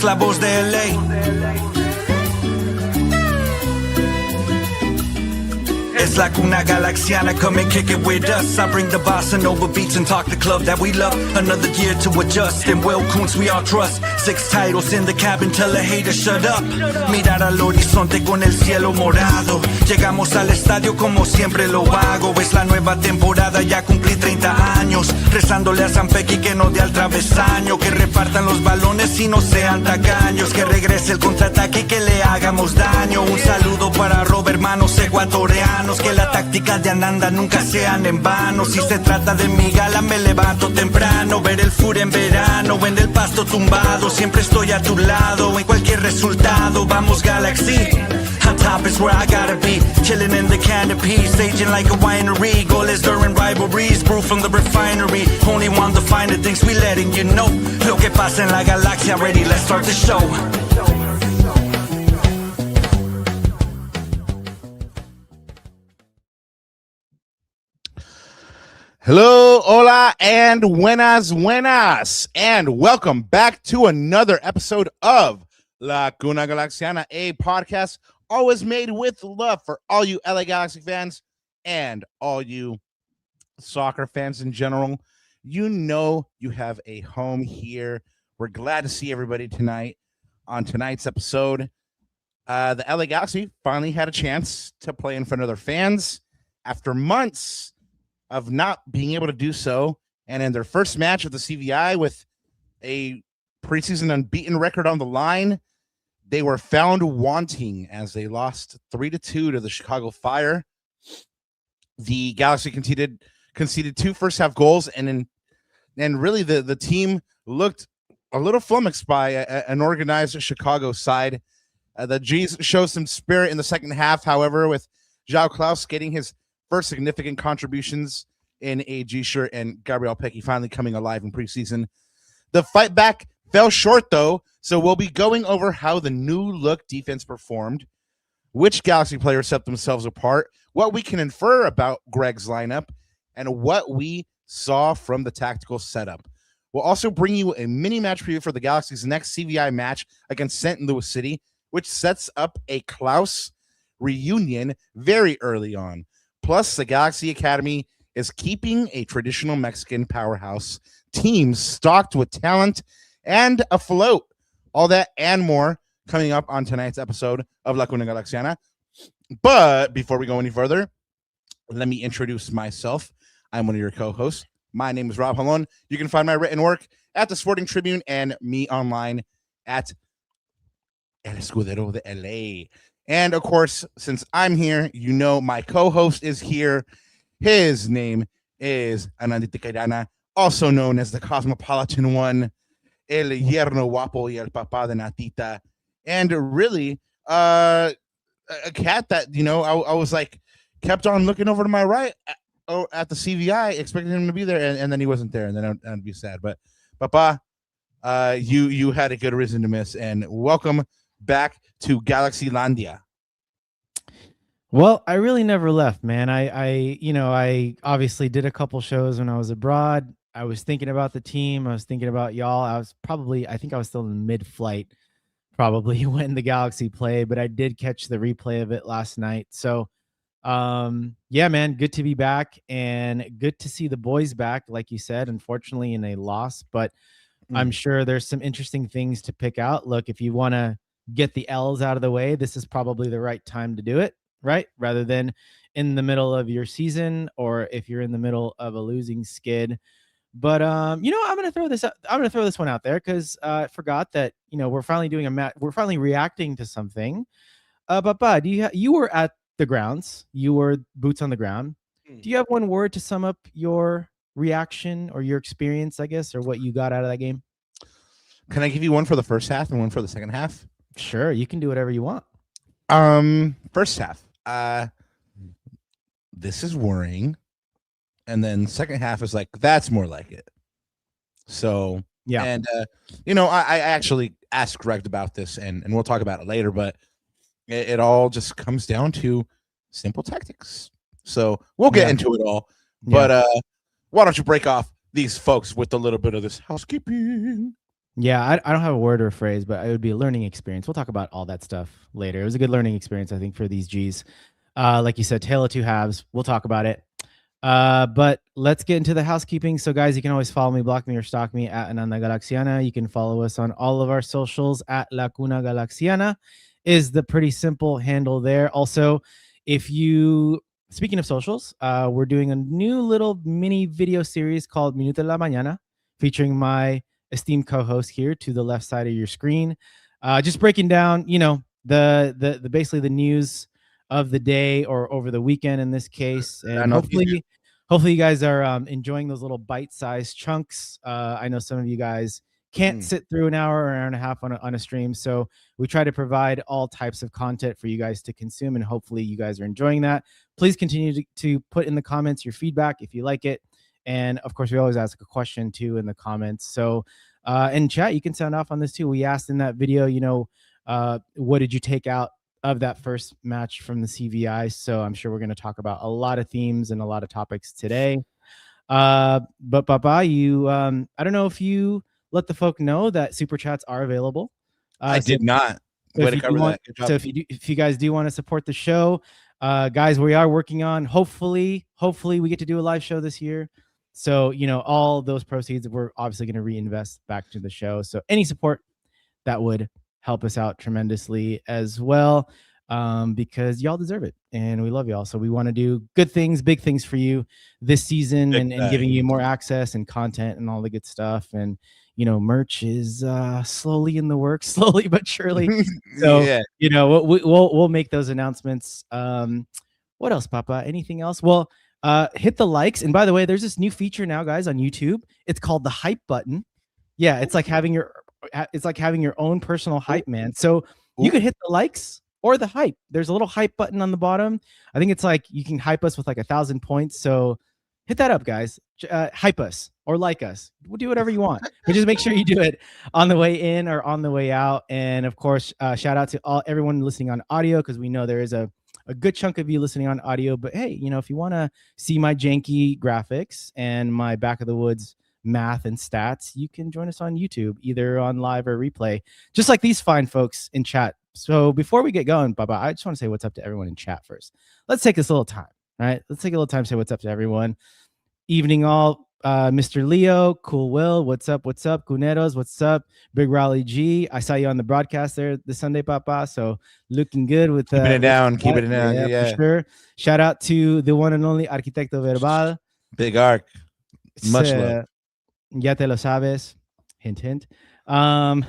es la voz de LA. It's like una galaxiana, come and kick it with us. I bring the bossa nova beats and talk the club that we love. Another year to adjust, and Will Kuntz we all trust. 6 titles in the cabin, tell the haters shut up. Mirar al horizonte con el cielo morado. Llegamos al estadio como siempre lo hago. Es la nueva temporada, ya cumplí 30 años. Rezándole a San Pequi que no dé al travesaño. Que repartan los balones y no sean tacaños. Que regrese el contraataque y que le hagamos daño. Un saludo para Robert, hermanos ecuatorianos. Que la táctica de Ananda nunca sean en vano. Si se trata de mi gala me levanto temprano. Ver el fur en verano, en el pasto tumbado. Siempre estoy a tu lado, en cualquier resultado. Vamos Galaxy, on top is where I gotta be. Chilling in the canopy, staging like a winery. Goals during rivalries, brew from the refinery. Only want the finer things, we letting you know. Lo que pasa en la galaxia, ready, let's start the show. Hello, hola, and buenas, and welcome back to another episode of La Cuna Galaxiana, a podcast always made with love for all you LA Galaxy fans and all you soccer fans in general. You know you have a home here. We're glad to see everybody tonight on tonight's episode. The LA Galaxy finally had a chance to play in front of their fans after months of not being able to do so, and in their first match of the CVI with a preseason unbeaten record on the line, they were found wanting as they lost 3-2 to the Chicago Fire. The Galaxy conceded 2 first-half goals, and really the team looked a little flummoxed by an organized Chicago side. The G's showed some spirit in the second half, however, with Joao Klauss getting his first significant contributions in a G shirt and Gabriel Pec finally coming alive in preseason. The fight back fell short, though, so we'll be going over how the new look defense performed, which Galaxy players set themselves apart, what we can infer about Greg's lineup, and what we saw from the tactical setup. We'll also bring you a mini match preview for the Galaxy's next CVI match against St. Louis City, which sets up a Klauss reunion very early on. Plus, the Galaxy Academy is keeping a traditional Mexican powerhouse team stocked with talent and afloat. All that and more coming up on tonight's episode of La Cuna Galaxiana. But before we go any further, let me introduce myself. I'm one of your co-hosts. My name is Rob Halon. You can find my written work at the Sporting Tribune and me online at El Escudero de LA. And, of course, since I'm here, you know my co-host is here. His name is Anandita Cairana, also known as the Cosmopolitan One, El Yerno Guapo y el Papá de Natita. And really, a cat that, you know, I was like, kept on looking over to my right at the CVI, expecting him to be there, and then he wasn't there, and then I'd be sad. But, Papa, you had a good reason to miss, and welcome back to Galaxylandia. Well, I really never left, man. I obviously did a couple shows when I was abroad. I was thinking about the team. I was thinking about y'all. I think I was still in mid-flight probably when the Galaxy played, but I did catch the replay of it last night. So, yeah, man, good to be back and good to see the boys back, like you said, unfortunately in a loss, but I'm sure there's some interesting things to pick out. Look, if you want to get the L's out of the way, this is probably the right time to do it, right? Rather than in the middle of your season or if you're in the middle of a losing skid. But you know, I'm gonna throw this one out there because I forgot that, you know, we're finally doing we're finally reacting to something. But you were at the grounds, you were boots on the ground. Do you have one word to sum up your reaction or your experience, I guess, or what you got out of that game? Can I give you one for the first half and one for the second half? Sure, you can do whatever you want. First half. This is worrying. And then second half is like, that's more like it. So, yeah. And, you know, I actually asked Greg about this, and we'll talk about it later, but it all just comes down to simple tactics. So we'll get into it all. But why don't you break off these folks with a little bit of this housekeeping? Yeah, I don't have a word or a phrase, but it would be a learning experience. We'll talk about all that stuff later. It was a good learning experience, I think, for these G's. Like you said, tale of two halves. We'll talk about it. But let's get into the housekeeping. So, guys, you can always follow me, block me, or stalk me at Ananda Galaxiana. You can follow us on all of our socials at La Cuna Galaxiana is the pretty simple handle there. Also, if you, speaking of socials, we're doing a new little mini video series called Minuto de la Mañana, featuring my esteemed co-host here to the left side of your screen, just breaking down, the basically the news of the day or over the weekend in this case, and hopefully you guys are enjoying those little bite-sized chunks. I know some of you guys can't sit through an hour or an hour and a half on a stream, so we try to provide all types of content for you guys to consume, and hopefully you guys are enjoying that. Please continue to put in the comments your feedback if you like it. And of course, we always ask a question too in the comments. So in chat, you can sound off on this too. We asked in that video, what did you take out of that first match from the CVI? So I'm sure we're going to talk about a lot of themes and a lot of topics today. But Papa, you, I don't know if you let the folk know that super chats are available. I did not. So if you guys do want to support the show, guys, we are working on hopefully we get to do a live show this year. So, all those proceeds we're obviously going to reinvest back to the show. So any support that would help us out tremendously as well, because y'all deserve it and we love y'all. So we want to do good things, big things for you this season, and giving you more access and content and all the good stuff. And merch is slowly in the works, slowly but surely. So yeah. We'll make those announcements. What else, Papa? Anything else? Well, hit the likes. And by the way, there's this new feature now, guys, on YouTube. It's called the hype button. Yeah, it's like having your own personal hype man. So you could hit the likes or the hype. There's a little hype button on the bottom. I think it's like you can hype us with like 1,000 points. So hit that up, guys. Hype us or like us. We'll do whatever you want, but just make sure you do it on the way in or on the way out. And of course, shout out to everyone listening on audio, because we know there is a good chunk of you listening on audio. But hey, if you want to see my janky graphics and my back of the woods math and stats, you can join us on YouTube, either on live or replay, just like these fine folks in chat. So before we get going, Baba, I just want to say what's up to everyone in chat first. Let's take this little time, right? Let's take a little time to say what's up to everyone. Evening all, Mr. Leo, Cool Will, what's up? What's up? Cuneros, what's up? Big Raleigh G, I saw you on the broadcast there this Sunday, Papa. So looking good with keeping it down. Yeah, for sure. Shout out to the one and only Arquitecto Verbal. Big Arc. Much love. Ya te lo sabes. Hint, hint. I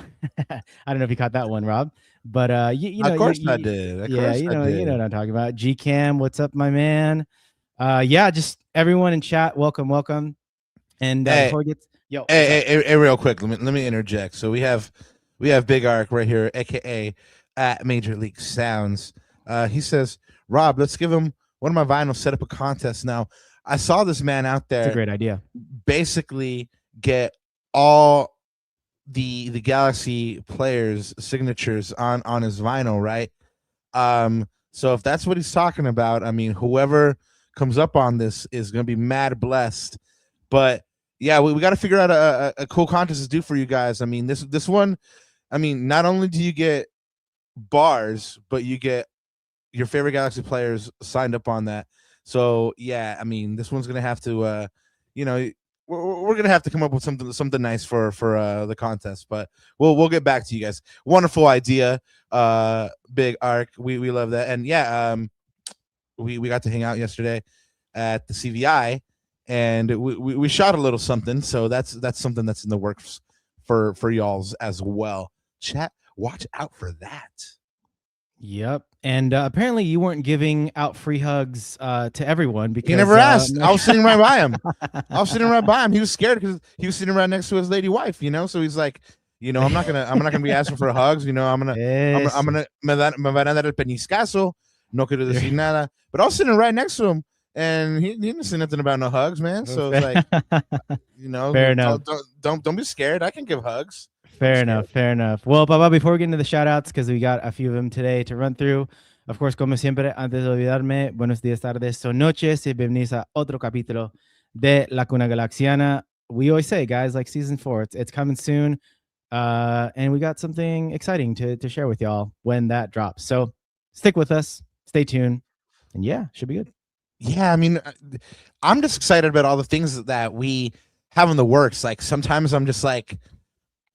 don't know if you caught that one, Rob. But of course I did. You know what I'm talking about. G Cam, what's up, my man? Yeah, just everyone in chat, welcome. And before we get hey, real quick, let me interject. So we have Big Arc right here, aka at Major League Sounds. He says, Rob, let's give him one of my vinyls, set up a contest. Now, I saw this man out there. It's a great idea. Basically get all the Galaxy players' signatures on his vinyl, right? So if that's what he's talking about, I mean, whoever comes up on this is going to be mad blessed. But yeah, we got to figure out a cool contest to do for you guys. I mean, this one, I mean, not only do you get bars, but you get your favorite Galaxy players signed up on that. So yeah, I mean, this one's gonna have to, we're gonna have to come up with something nice for the contest. But we'll get back to you guys. Wonderful idea, Big Arc. We love that. And yeah, we got to hang out yesterday at the CVI, and we shot a little something. So that's something that's in the works for y'all's as well. Chat, watch out for that. Yep. And apparently you weren't giving out free hugs to everyone because he never asked. I was sitting right by him. He was scared because he was sitting right next to his lady wife, so he's like, I'm not gonna be asking for hugs, I'm gonna me van a dar el peñiscazo, no quiero decir nada. But I was sitting right next to him, and he didn't say nothing about no hugs, man. So it's like, fair enough. Don't be scared. I can give hugs. Fair enough. Well, Papa, before we get into the shout outs, because we got a few of them today to run through, of course, como siempre, antes de olvidarme, buenos días, tardes, son noches, y bienvenidos a otro capítulo de La Cuna Galaxiana. We always say, guys, like season 4, it's coming soon. And we got something exciting to share with y'all when that drops. So stick with us, stay tuned, and yeah, should be good. Yeah, I mean, I'm just excited about all the things that we have in the works. Like sometimes I'm just like,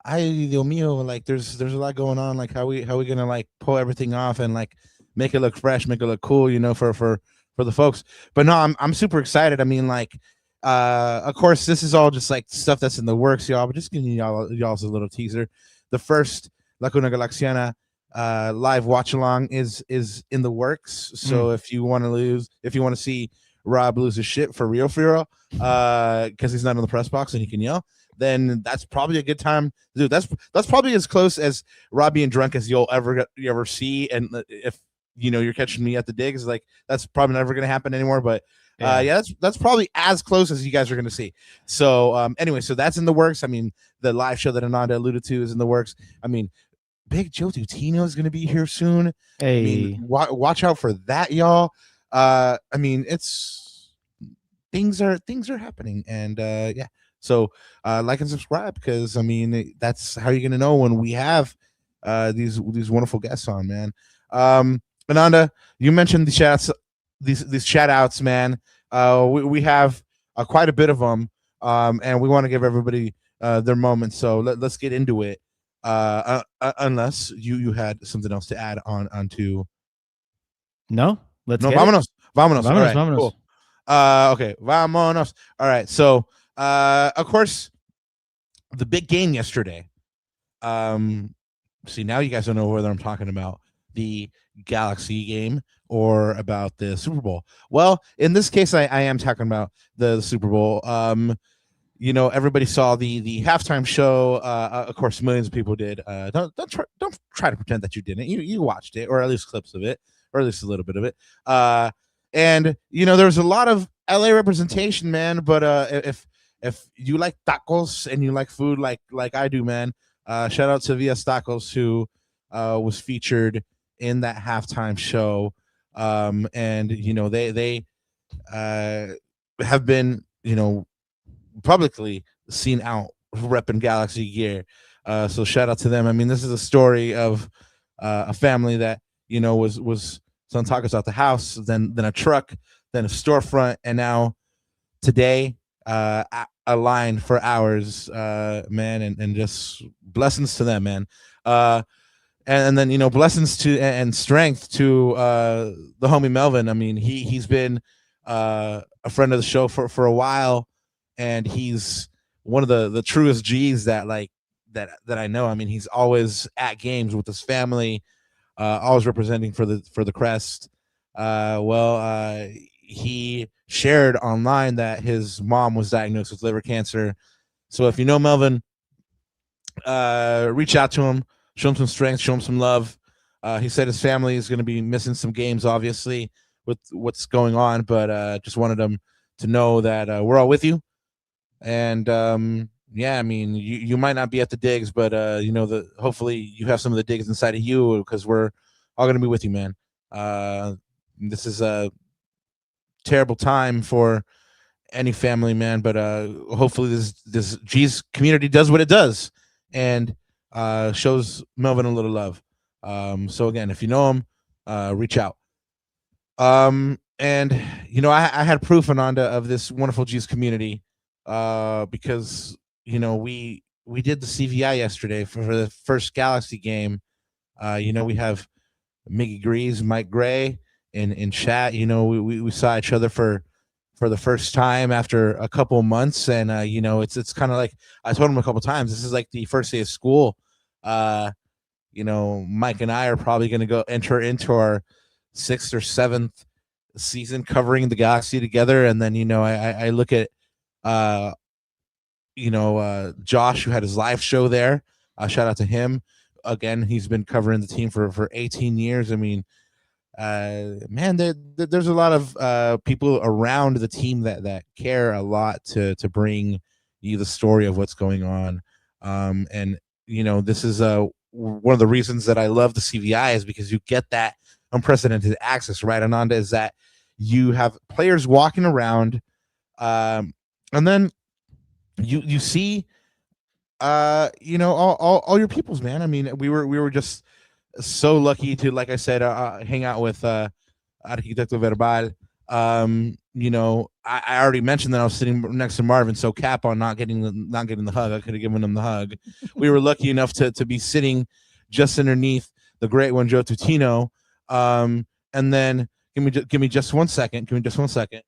ay Dios mío, like there's a lot going on. Like how we gonna like pull everything off and like make it look fresh, make it look cool, for the folks. But no, I'm super excited. I mean, like, of course, this is all just like stuff that's in the works, y'all. But just giving y'all's a little teaser. The first Lacuna Galaxiana live watch along is in the works. So if you want to see Rob lose his shit for real, because he's not in the press box and he can yell, then that's probably a good time, dude. That's probably as close as Rob being drunk as you'll ever see. And if you're catching me at the digs, like that's probably never going to happen anymore. But yeah, that's probably as close as you guys are going to see. So anyway, so that's in the works. I mean, the live show that Ananda alluded to is in the works. I mean, Big Joe Tutino is going to be here soon. Hey, I mean, watch out for that, y'all. I mean, it's things are happening, and yeah. So like and subscribe, because I mean that's how you're gonna know when we have these wonderful guests on, man. Ananda, you mentioned the chats, these shout outs, man. We have quite a bit of them, and we want to give everybody their moment. So let's get into it. Unless you had something else to add onto. No, let's no, get vámonos. it. Vámonos. All right, Vámonos. cool. Okay, vámonos. All right, so of course, the big game yesterday. See, now you guys don't know whether I'm talking about the Galaxy game or about the Super Bowl. Well, in this case, I am talking about the Super Bowl. Everybody saw the halftime show. Of course, millions of people did. Don't try to pretend that you didn't. You watched it, or at least clips of it, or at least a little bit of it. And there was a lot of LA representation, man. But if you like tacos and you like food like I do, man, shout out to Vias Tacos, who was featured in that halftime show. And they have been publicly seen out repping Galaxy gear. So shout out to them. I mean, this is a story of a family that was selling tacos out the house, then a truck, then a storefront, and now today a line for hours, man, and just blessings to them, man. And then blessings to and strength to the homie Melvin. I mean, he's been a friend of the show for a while, and he's one of the truest G's that I know. I mean, he's always at games with his family, always representing for the Crest. He shared online that his mom was diagnosed with liver cancer. So if you know Melvin, reach out to him, show him some strength, show him some love. He said his family is going to be missing some games, obviously, with what's going on, but just wanted him to know that we're all with you. And yeah, I mean, you might not be at the digs, but hopefully you have some of the digs inside of you, because we're all going to be with you, man. This is a terrible time for any family, man, but hopefully this G's community does what it does and shows Melvin a little love. So again, if you know him, reach out. And I had proof, Ananda, of this wonderful G's community, because we did the CVI yesterday for the first Galaxy game. We have Miggy Greaves, Mike Gray in chat. We saw each other for the first time after a couple of months, and it's kind of like I told him a couple times, this is like the first day of school. Mike and I are probably going to go enter into our 6th or 7th season covering the Galaxy together, and then I look at Josh, who had his live show there. Shout out to him. Again, he's been covering the team for 18 years. I mean, man, there's a lot of people around the team that care a lot to bring you the story of what's going on. And this is one of the reasons that I love the CVI, is because you get that unprecedented access, right, Ananda? Is that you have players walking around, and then you see all your peoples, man. I mean, we were just so lucky to, like I said, hang out with Arquitecto Verbal. I already mentioned that I was sitting next to Marvin, so cap on not getting the hug. I could have given him the hug. We were lucky enough to be sitting just underneath the great one, Joe Tutino. And then give me just 1 second. Give me just 1 second.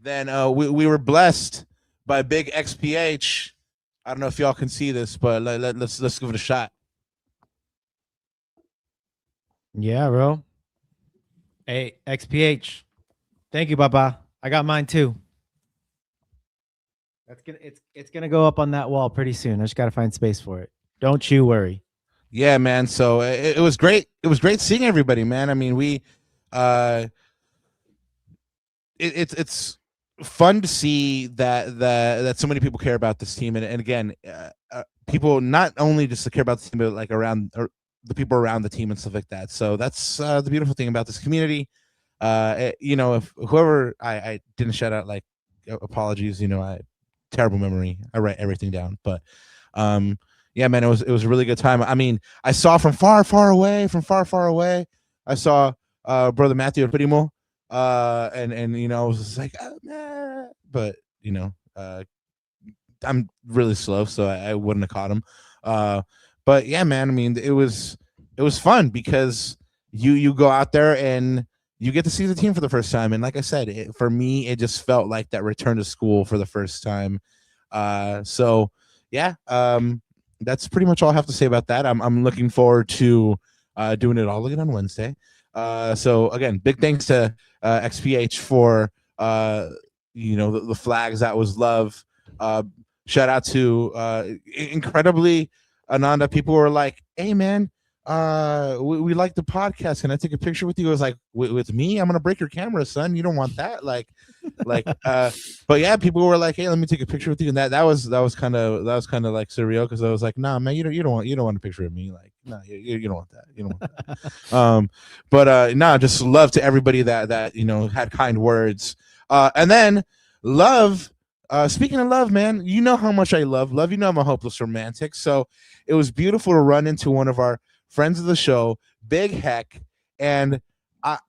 Then we were blessed by Big XPH. I don't know if y'all can see this, but let's give it a shot. Yeah, bro. Hey, XPH. Thank you, Baba. I got mine too. It's gonna go up on that wall pretty soon. I just gotta find space for it. Don't you worry. Yeah, man. So it was great. It was great seeing everybody, man. I mean, it's fun to see that so many people care about this team, and again, people not only just to care about the team, but like around the people around the team and stuff like that. So that's the beautiful thing about this community. If whoever I didn't shout out, like, apologies. I terrible memory. I write everything down, but yeah, man, it was a really good time. I mean, I saw from far away. I saw brother Matthew Primo, and I was just like, but I'm really slow, so I wouldn't have caught him. But yeah, man, I mean, it was fun because you go out there and you get to see the team for the first time. And like I said, for me, it just felt like that return to school for the first time. So yeah, that's pretty much all I have to say about that. I'm looking forward to doing it all again on Wednesday. So again, big thanks to XPH for the flags. That was love. Shout out to incredibly Ananda. People were like, "Hey, man, we like the podcast. Can I take a picture with you?" I was like, with me? I'm gonna break your camera, son. You don't want that. But yeah, people were like, "Hey, let me take a picture with you." And that was kind of like surreal, because I was like, "Nah, man, you don't want a picture of me. Like, no, you don't want that. You don't want that." Just love to everybody that had kind words. And then love. Speaking of love, man, you know how much I love. You know I'm a hopeless romantic. So it was beautiful to run into one of our friends of the show, Big Heck, and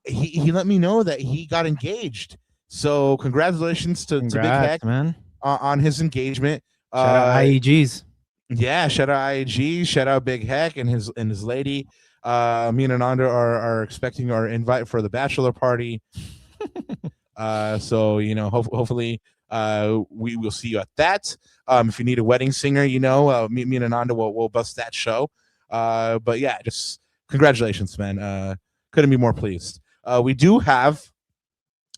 he let me know that he got engaged. So congratulations to Big Heck, man, on his engagement. Shout out IEGs. Yeah, shout out IEG, shout out Big Heck and his lady. Me and Ananda are expecting our invite for the bachelor party. So hopefully we will see you at that. If you need a wedding singer, me and Ananda will bust that show. But yeah, just congratulations, man. Couldn't be more pleased. We do have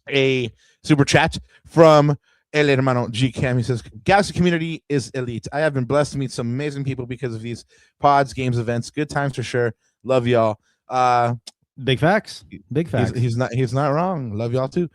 a super chat from El Hermano G Cam. He says, Galaxy community is elite. I have been blessed to meet some amazing people because of these pods, games, events. Good times for sure. Love y'all. Big facts. Big facts. He's not wrong. Love y'all too.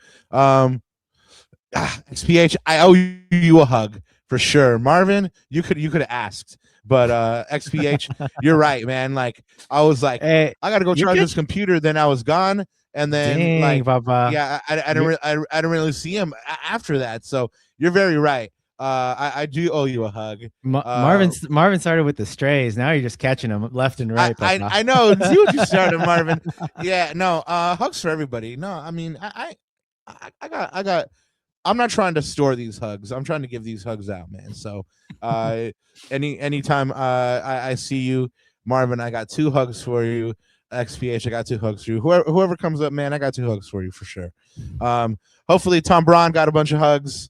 XPH, I owe you a hug for sure. Marvin, you could have asked, but XPH, you're right, man. Like, I was like, hey, I gotta go charge this computer. Then I was gone, and then Papa. Yeah, I didn't really see him after that. So you're very right. I do owe you a hug. Marvin started with the strays. Now you're just catching them left and right. I know. See what you started, Marvin. Yeah, no. Hugs for everybody. No, I mean, I got. I'm not trying to store these hugs. I'm trying to give these hugs out, man. So, anytime I see you, Marvin, I got 2 hugs for you. XPH, I got 2 hugs for you. Whoever comes up, man, I got 2 hugs for you for sure. Hopefully, Tom Braun got a bunch of hugs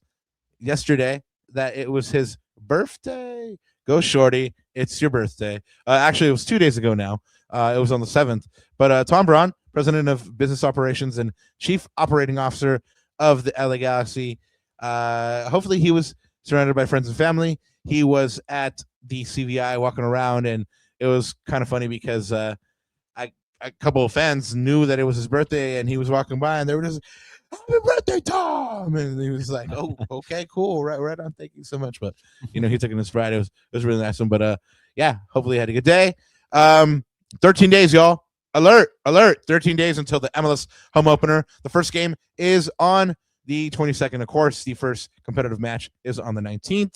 yesterday. That it was his birthday. Go Shorty, it's your birthday. Actually, it was 2 days ago now. It was on the 7th. But Tom Braun, president of business operations and chief operating officer of the LA Galaxy. Hopefully he was surrounded by friends and family. He was at the CVI walking around, and it was kind of funny because a couple of fans knew that it was his birthday, and he was walking by, and they were just, "Happy birthday, Tom!" And he was like, "Oh, okay, cool, right on, thank you so much." But he took it in his pride. It was really nice one. But yeah, hopefully he had a good day. 13 days, y'all. Alert 13 days until the MLS home opener. The first game is on the 22nd. Of course, the first competitive match is on the 19th.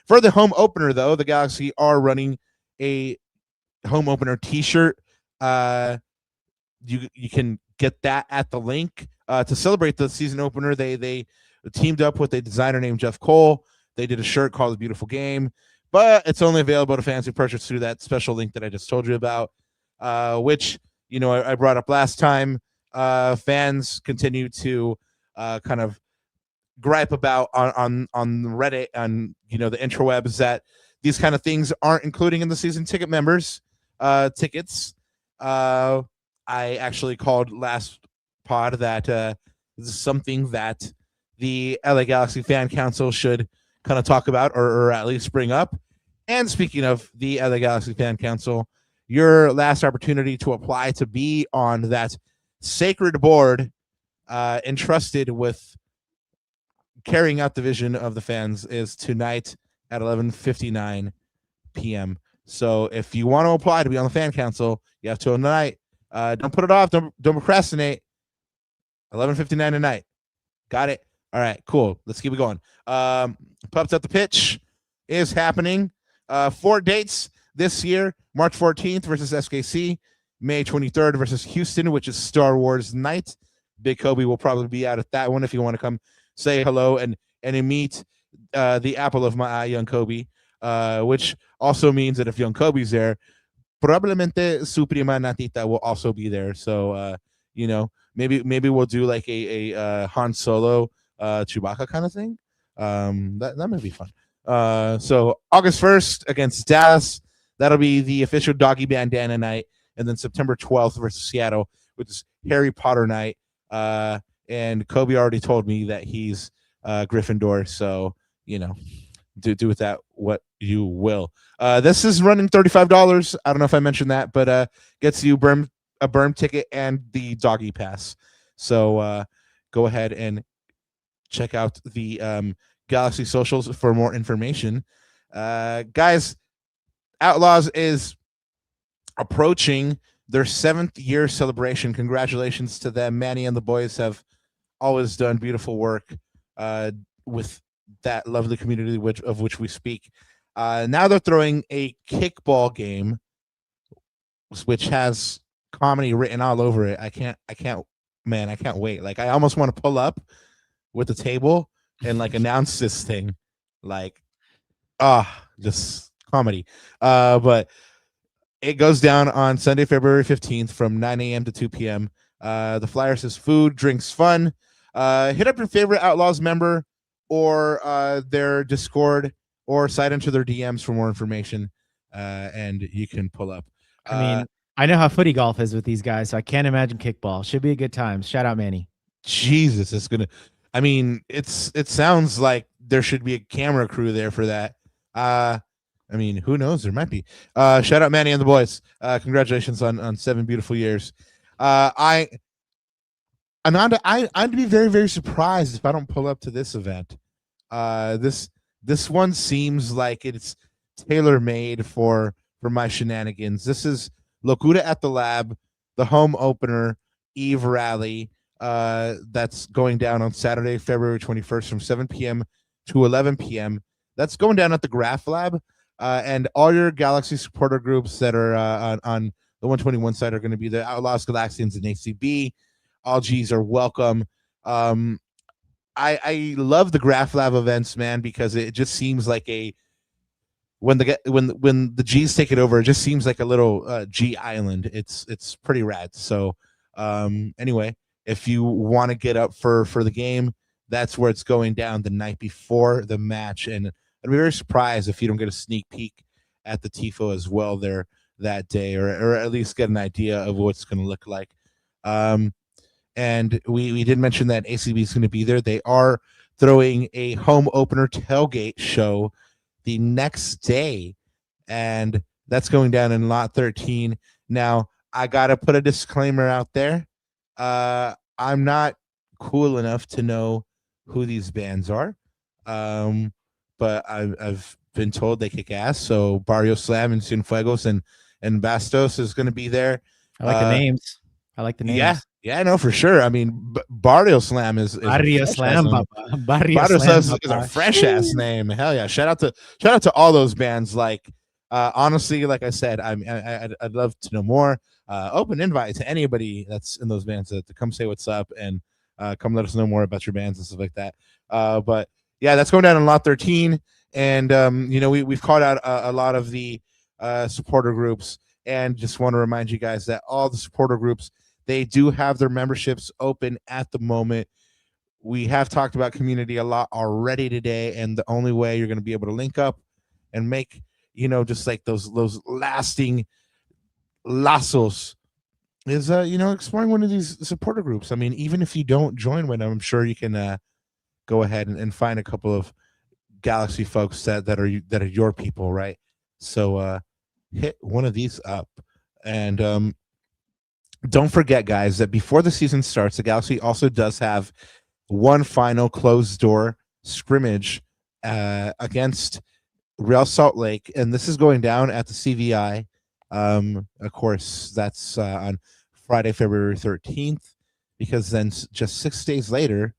For the home opener, though, the Galaxy are running a home opener T-shirt. You can get that at the link. To celebrate the season opener, they teamed up with a designer named Jeff Cole. They did a shirt called The Beautiful Game, but it's only available to fans who purchase through that special link that I just told you about, which, I brought up last time. Fans continue to kind of gripe about on Reddit, on the interwebs, that these kind of things aren't including in the season ticket members tickets. I actually called last pod that this is something that the LA Galaxy Fan Council should kind of talk about, or at least bring up. And speaking of the LA Galaxy Fan Council, your last opportunity to apply to be on that sacred board entrusted with carrying out the vision of the fans is tonight at 11:59 p.m. So if you want to apply to be on the Fan Council, you have to tonight. Don't put it off. Don't procrastinate. 11:59 tonight. Got it. All right, cool. Let's keep it going. Pups at the Pitch is happening. 4 dates this year: March 14th versus SKC, May 23rd versus Houston, which is Star Wars night. Big Kobe will probably be out at that one if you want to come say hello and meet the apple of my eye, young Kobe, which also means that if young Kobe's there, probablemente su prima natita will also be there. So maybe we'll do like a Han Solo Chewbacca kind of thing. That might be fun. So August 1st against Dallas, that'll be the official doggy bandana night. And then September 12th versus Seattle, which is Harry Potter night. And Kobe already told me that he's Gryffindor, so do with that what you will. This is running $35. I don't know if I mentioned that, but gets you a berm ticket and the doggy pass. So go ahead and check out the Galaxy socials for more information. Guys, Outlaws is approaching their 7th year celebration. Congratulations to them. Manny and the boys have always done beautiful work with that lovely community of which we speak. Now they're throwing a kickball game, which has comedy written all over it. I can't wait. Like, I almost want to pull up with the table and like announce this thing. Like, just comedy. But it goes down on Sunday, February 15th from 9 a.m. to 2 p.m. The flyer says food, drinks, fun. Hit up your favorite Outlaws member or their Discord, or slide into their DMs for more information, and you can pull up. I mean, I know how footy golf is with these guys, so I can't imagine kickball. Should be a good time. Shout out Manny. Jesus, it's gonna. I mean, it sounds like there should be a camera crew there for that. I mean, who knows? There might be. Shout out Manny and the boys. Congratulations on 7 beautiful years. Ananda, I'd be very, very surprised if I don't pull up to this event. This one seems like it's tailor-made for my shenanigans. This is Locura at the Lab, the home opener Eve Rally. That's going down on Saturday, February 21st from 7 p.m. to 11 p.m. That's going down at the Graph Lab. And all your Galaxy supporter groups that are on the 121 side are going to be the Outlaws, Galaxians, and ACB. All G's are welcome. I love the Graph Lab events, man, because it just seems like when the G's take it over, it just seems like a little G island. It's pretty rad. So anyway, if you want to get up for the game, that's where it's going down the night before the match, and I'd be very surprised if you don't get a sneak peek at the TIFO as well there that day, or at least get an idea of what it's going to look like. And we did mention that ACB is going to be there. They are throwing a home opener tailgate show the next day, and that's going down in lot 13. Now, I got to put a disclaimer out there. I'm not cool enough to know who these bands are, but I've been told they kick ass. So Barrio Slam and Cienfuegos and Bastos is going to be there. I like the names. I like the names. Yeah, no, for sure. I mean, Barrio Slam is Barrio Slam, papa. Barrio Barrio Slam, Slam is a papa. fresh ass name. Hell yeah! Shout out to all those bands. Like, honestly, like I said, I'd love to know more. Open invite to anybody that's in those bands to come say what's up and come let us know more about your bands and stuff like that. But yeah, that's going down in Lot 13, and we've called out a lot of the supporter groups, and just want to remind you guys that all the supporter groups, they do have their memberships open at the moment. We have talked about community a lot already today, and the only way you're going to be able to link up and make, just like those lasting lazos is, exploring one of these supporter groups. I mean, even if you don't join one, I'm sure you can go ahead and find a couple of Galaxy folks that are your people, right? So hit one of these up. And don't forget, guys, that before the season starts, the Galaxy also does have one final closed door scrimmage against Real Salt Lake, and this is going down at the CVI. Of course, that's on Friday, February 13th, because then just 6 days later,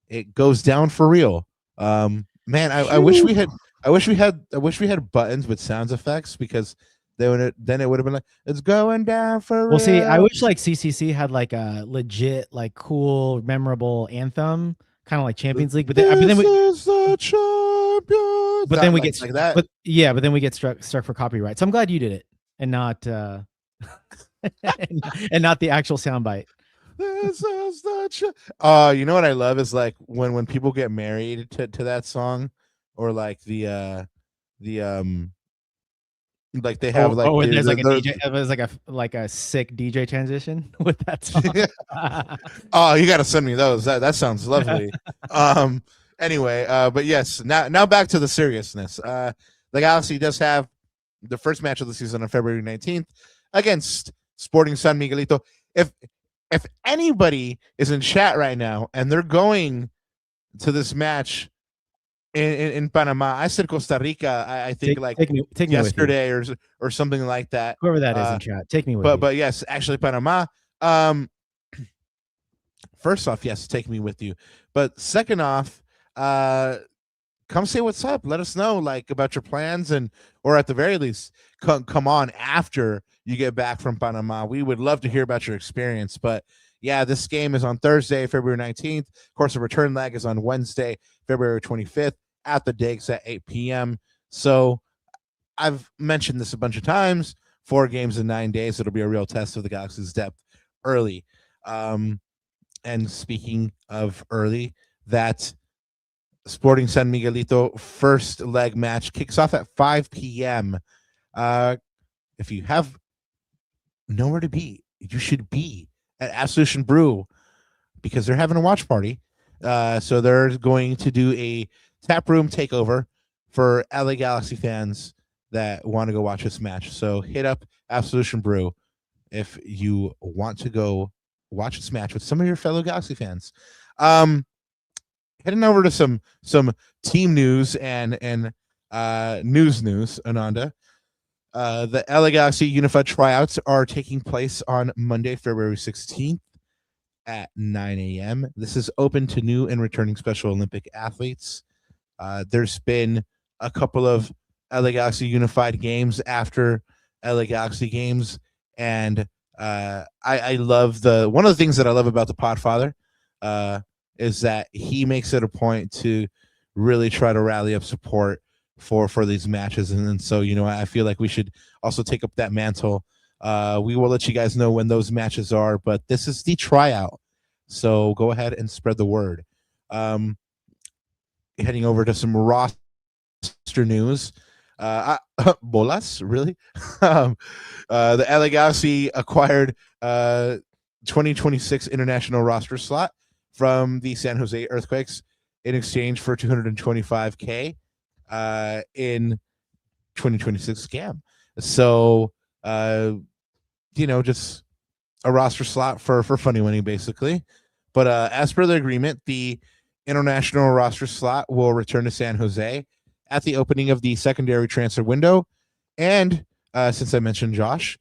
it goes down for real. Man, I wish we had buttons with sound effects, because then it would have been like, it's going down for real. Well, see, I wish like CCC had like a legit, like cool, memorable anthem, kind of like Champions League. But then we get like that. But then we get struck for copyright. So I'm glad you did it and not and not the actual soundbite. This is the you know what I love is like when people get married to that song, or like the like they have there's like a DJ. It was like a sick DJ transition with that song. Oh, you got to send me those. That sounds lovely. Anyway, but yes, now back to the seriousness. The Galaxy does have the first match of the season on February 19th against Sporting San Miguelito. If anybody is in chat right now and they're going to this match in Panama, I said Costa Rica. I think take me yesterday or something like that. Whoever that is in chat, take me with you. But yes, actually Panama. First off, yes, take me with you. But second off, come say what's up. Let us know like about your plans, or at the very least, come on after you get back from Panama. We would love to hear about your experience. But yeah, this game is on Thursday, February 19th. Of course, the return leg is on Wednesday, February 25th at the Digs at 8 p.m. So I've mentioned this a bunch of times. 4 games in 9 days. It'll be a real test of the Galaxy's depth early. And speaking of early, that Sporting San Miguelito first leg match kicks off at 5 p.m. If you have nowhere to be, you should be at Absolution Brew, because they're having a watch party. So they're going to do a tap room takeover for LA Galaxy fans that want to go watch this match. So hit up Absolution Brew if you want to go watch this match with some of your fellow Galaxy fans. Heading over to some team news and news, Ananda. The LA Galaxy Unified Tryouts are taking place on Monday, February 16th at 9 a.m. This is open to new and returning Special Olympic athletes. There's been a couple of LA Galaxy Unified games after LA Galaxy games, and I love one of the things that I love about the Podfather is that he makes it a point to really try to rally up support for these matches, and so I feel like we should also take up that mantle. We will let you guys know when those matches are, but this is the tryout, so go ahead and spread the word. Heading over to some roster news. Bolas, really? The LA Galaxy acquired 2026 international roster slot from the San Jose Earthquakes in exchange for $225K in 2026 scam. So just a roster slot for funny winning, basically. But as per the agreement, the international roster slot will return to San Jose at the opening of the secondary transfer window. And since I mentioned Josh,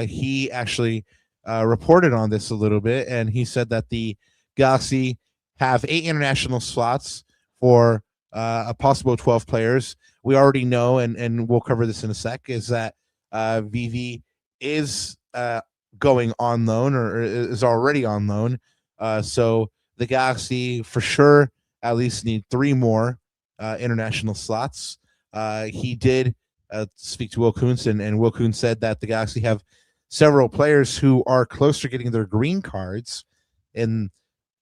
he actually reported on this a little bit, and he said that the Galaxy have 8 international slots for a possible 12 players. We already know, and we'll cover this in a sec, is that VV is going on loan or is already on loan. So the Galaxy for sure at least need 3 more international slots. He did speak to Will Kuntz, and Will Kuntz said that the Galaxy have several players who are close to getting their green cards, and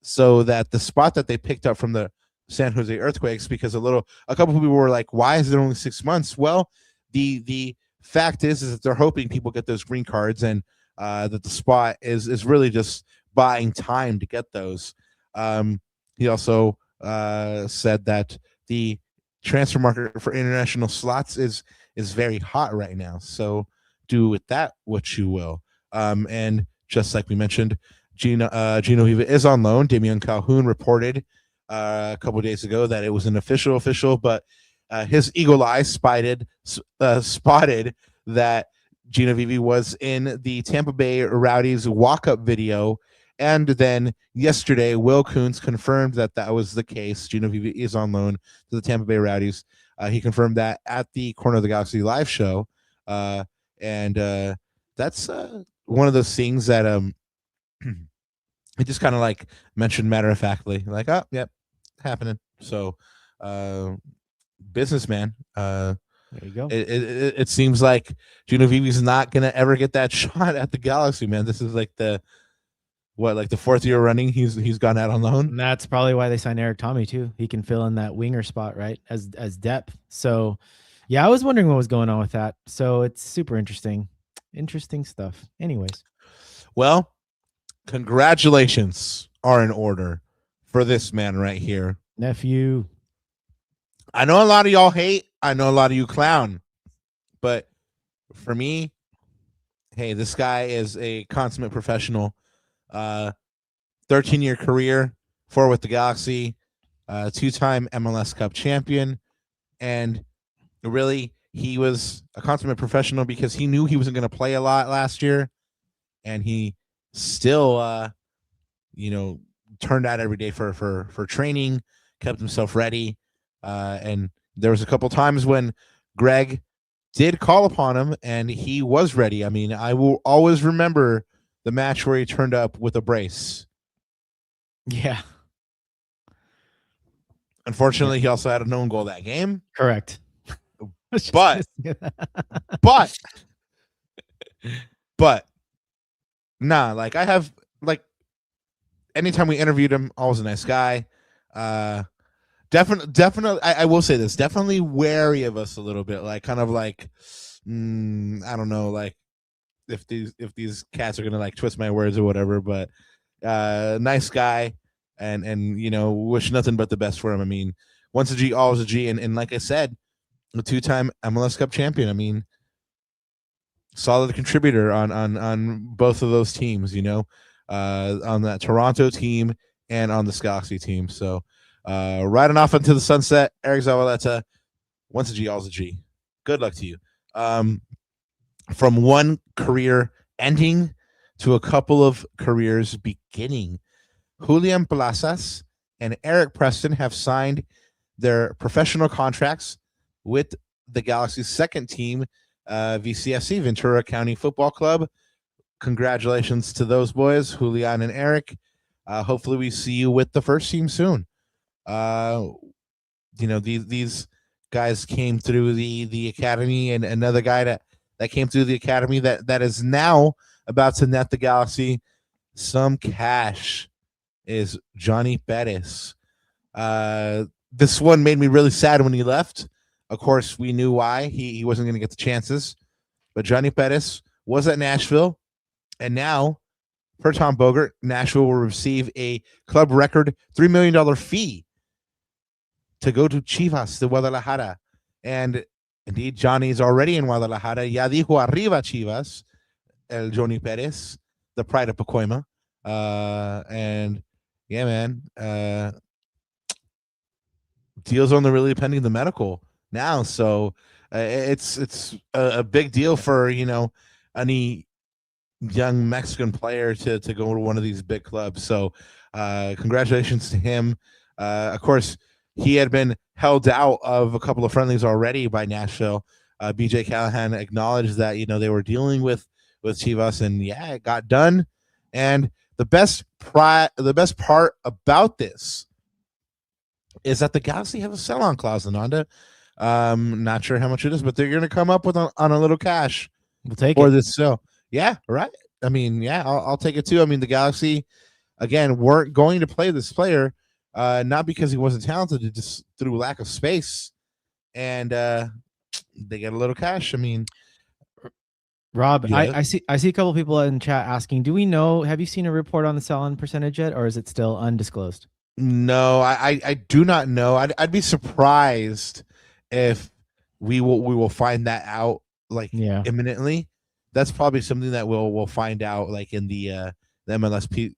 so that the spot that they picked up from the San Jose Earthquakes, because a couple people were like, why is it only 6 months? Well, the fact is that they're hoping people get those green cards, and that the spot is really just buying time to get those. He also said that the transfer market for international slots is very hot right now. So do with that what you will. And just like we mentioned, Gino Viva is on loan. Damian Calhoun reported a couple of days ago that it was an official, but his eagle eye spotted that Gino Vivi was in the Tampa Bay Rowdies walk-up video. And then yesterday, Will Kuntz confirmed that was the case. Gino Vivi is on loan to the Tampa Bay Rowdies. He confirmed that at the Corner of the Galaxy live show. And that's one of those things that he just kind of like mentioned matter-of-factly, like, oh, yep, happening. So businessman. There you go. It seems like Gino Vivi's not gonna ever get that shot at the Galaxy, man. This is like the 4th year running he's gone out on loan. And that's probably why they signed Eric Tommy too. He can fill in that winger spot, right, as depth. So yeah, I was wondering what was going on with that. So it's super interesting stuff. Anyways, well, congratulations are in order for this man right here, nephew. I know a lot of y'all hate. I know a lot of you clown. But for me, hey, this guy is a consummate professional. 13-year career, 4 with the Galaxy, 2-time MLS Cup champion. And really, he was a consummate professional because he knew he wasn't going to play a lot last year. And he still, turned out every day for training, kept himself ready. And there was a couple times when Greg did call upon him and he was ready. I mean, I will always remember the match where he turned up with a brace. Yeah. Unfortunately, he also had a known goal that game. Correct. But nah, like I have, like, anytime we interviewed him, always a nice guy. Definitely, I will say this, definitely wary of us a little bit, like kind of like, I don't know, like if these cats are gonna like twist my words or whatever, but nice guy, and wish nothing but the best for him. I mean, once a G, always a G, and like I said, a 2-time MLS Cup champion. I mean, solid contributor on both of those teams, on that Toronto team and on this Galaxy team. So riding off into the sunset, Eric Zavaleta, once a G, always a G. Good luck to you. From one career ending to a couple of careers beginning, Julian Plazas and Eric Preston have signed their professional contracts with the Galaxy's second team, VCFC, Ventura County Football Club. Congratulations to those boys, Julian and Eric. Hopefully we see you with the first team soon. These guys came through the academy, and another guy that came through the academy that is now about to net the Galaxy some cash is Johnny Pettis. This one made me really sad when he left. Of course, we knew why. He wasn't going to get the chances. But Johnny Pettis was at Nashville, and now, per Tom Bogert, Nashville will receive a club record $3 million fee to go to Chivas de Guadalajara. And indeed, Johnny's already in Guadalajara. Ya dijo arriba Chivas, el Johnny Perez, the pride of Pacoima. And yeah, man, deals only really pending the medical now. So it's a big deal for, any young Mexican player to go to one of these big clubs. So congratulations to him. Of course, he had been held out of a couple of friendlies already by Nashville. BJ Callahan acknowledged that they were dealing with Chivas, and yeah, it got done. And the best part about this is that the Galaxy have a sell-on clause, Ananda. Not sure how much it is, but they're going to come up with on a little cash. We'll take for it. this sale. Yeah, right. I mean, yeah, I'll take it too. I mean, the Galaxy again weren't going to play this player, not because he wasn't talented, just through lack of space, and they get a little cash. I mean, Rob, yeah. I see a couple people in chat asking, do we know, have you seen a report on the sell-on percentage yet, or is it still undisclosed? No, I do not know. I'd be surprised if we will find that out imminently. That's probably something that we'll find out like in the MLSPA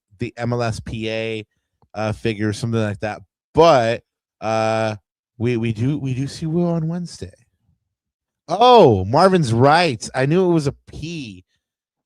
figure, something like that. But we do see Will on Wednesday. Oh, Marvin's right. I knew it was a P.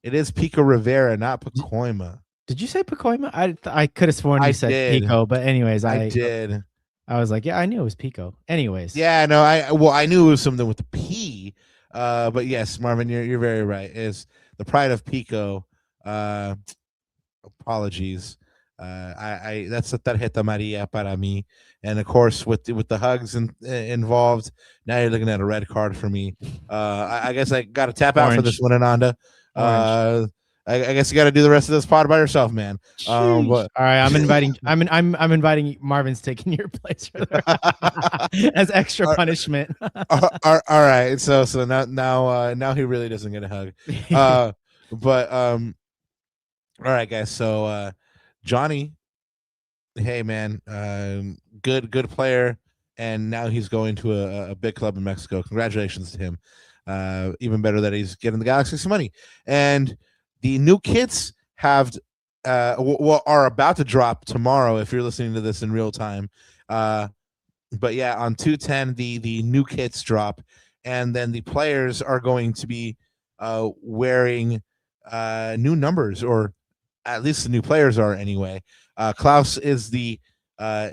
It is Pico Rivera, not Pacoima. Did you say Pacoima? I could have sworn you said Pico, but anyways, I did. I was like, yeah, I knew it was Pico. Anyways. Yeah, no, I knew it was something with the P. But yes, Marvin, you're very right. Is the pride of Pico. Apologies. I that's a tarjeta Maria para mí. And of course, with the hugs involved, now you're looking at a red card for me. I guess I got to tap out for this one, Ananda. I guess you got to do the rest of this pod by yourself, man. But all right, I'm inviting Marvin's taking your place for as extra punishment. all right, so now he really doesn't get a hug. But all right, guys. So Johnny, hey man, good player, and now he's going to a big club in Mexico. Congratulations to him. Even better that he's getting the Galaxy some money. And the new kits are about to drop tomorrow if you're listening to this in real time. But yeah, on 210 the new kits drop, and then the players are going to be wearing new numbers, or at least the new players are anyway. Klauss is the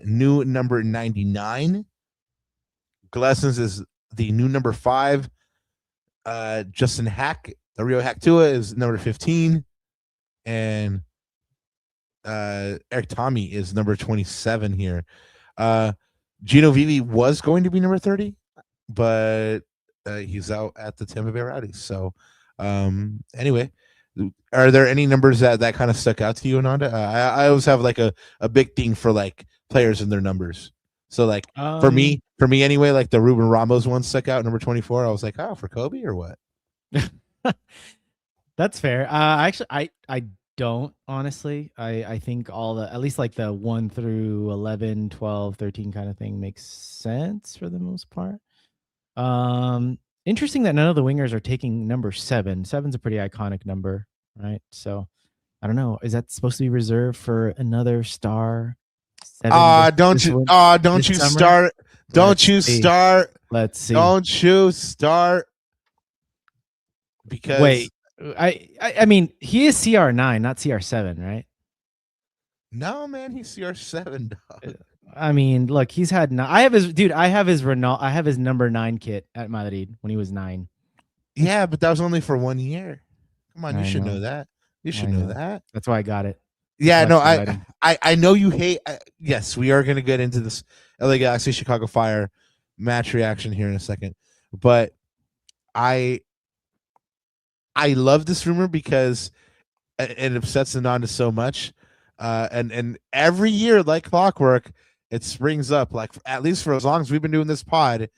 new number 99. Glessens is the new number 5. Justin Hack, the Rio Hack-Tua, is number 15, and Eric Tommy is number 27 here. Gino Vivi was going to be number 30, but he's out at the Tampa Bay Rowdies. So anyway, are there any numbers that kind of stuck out to you, Ananda? I always have like a big thing for like players and their numbers. So like for me anyway, like the Ruben Ramos one stuck out, number 24. I was like, oh, for Kobe or what? That's fair. Actually, I don't, honestly. I think all the, at least like the 1 through 11, 12, 13 kind of thing makes sense for the most part. Interesting that none of the wingers are taking number 7. 7's a pretty iconic number, right? So I don't know. Is that supposed to be reserved for another star? Don't you start. Let's see. Don't you start. Because wait, I mean, he is CR9, not CR7, right? No, man, he's CR7, dog. I mean, look, he's had I have his number 9 kit at Madrid when he was 9. Yeah, but that was only for 1 year. Come on, you should know that. You should know that. That's why I got it. Yeah, no, I know you hate. Yes, we are going to get into this LA Galaxy Chicago Fire match reaction here in a second, but I love this rumor because it upsets Ananda so much, and every year, like clockwork, it springs up. Like at least for as long as we've been doing this pod,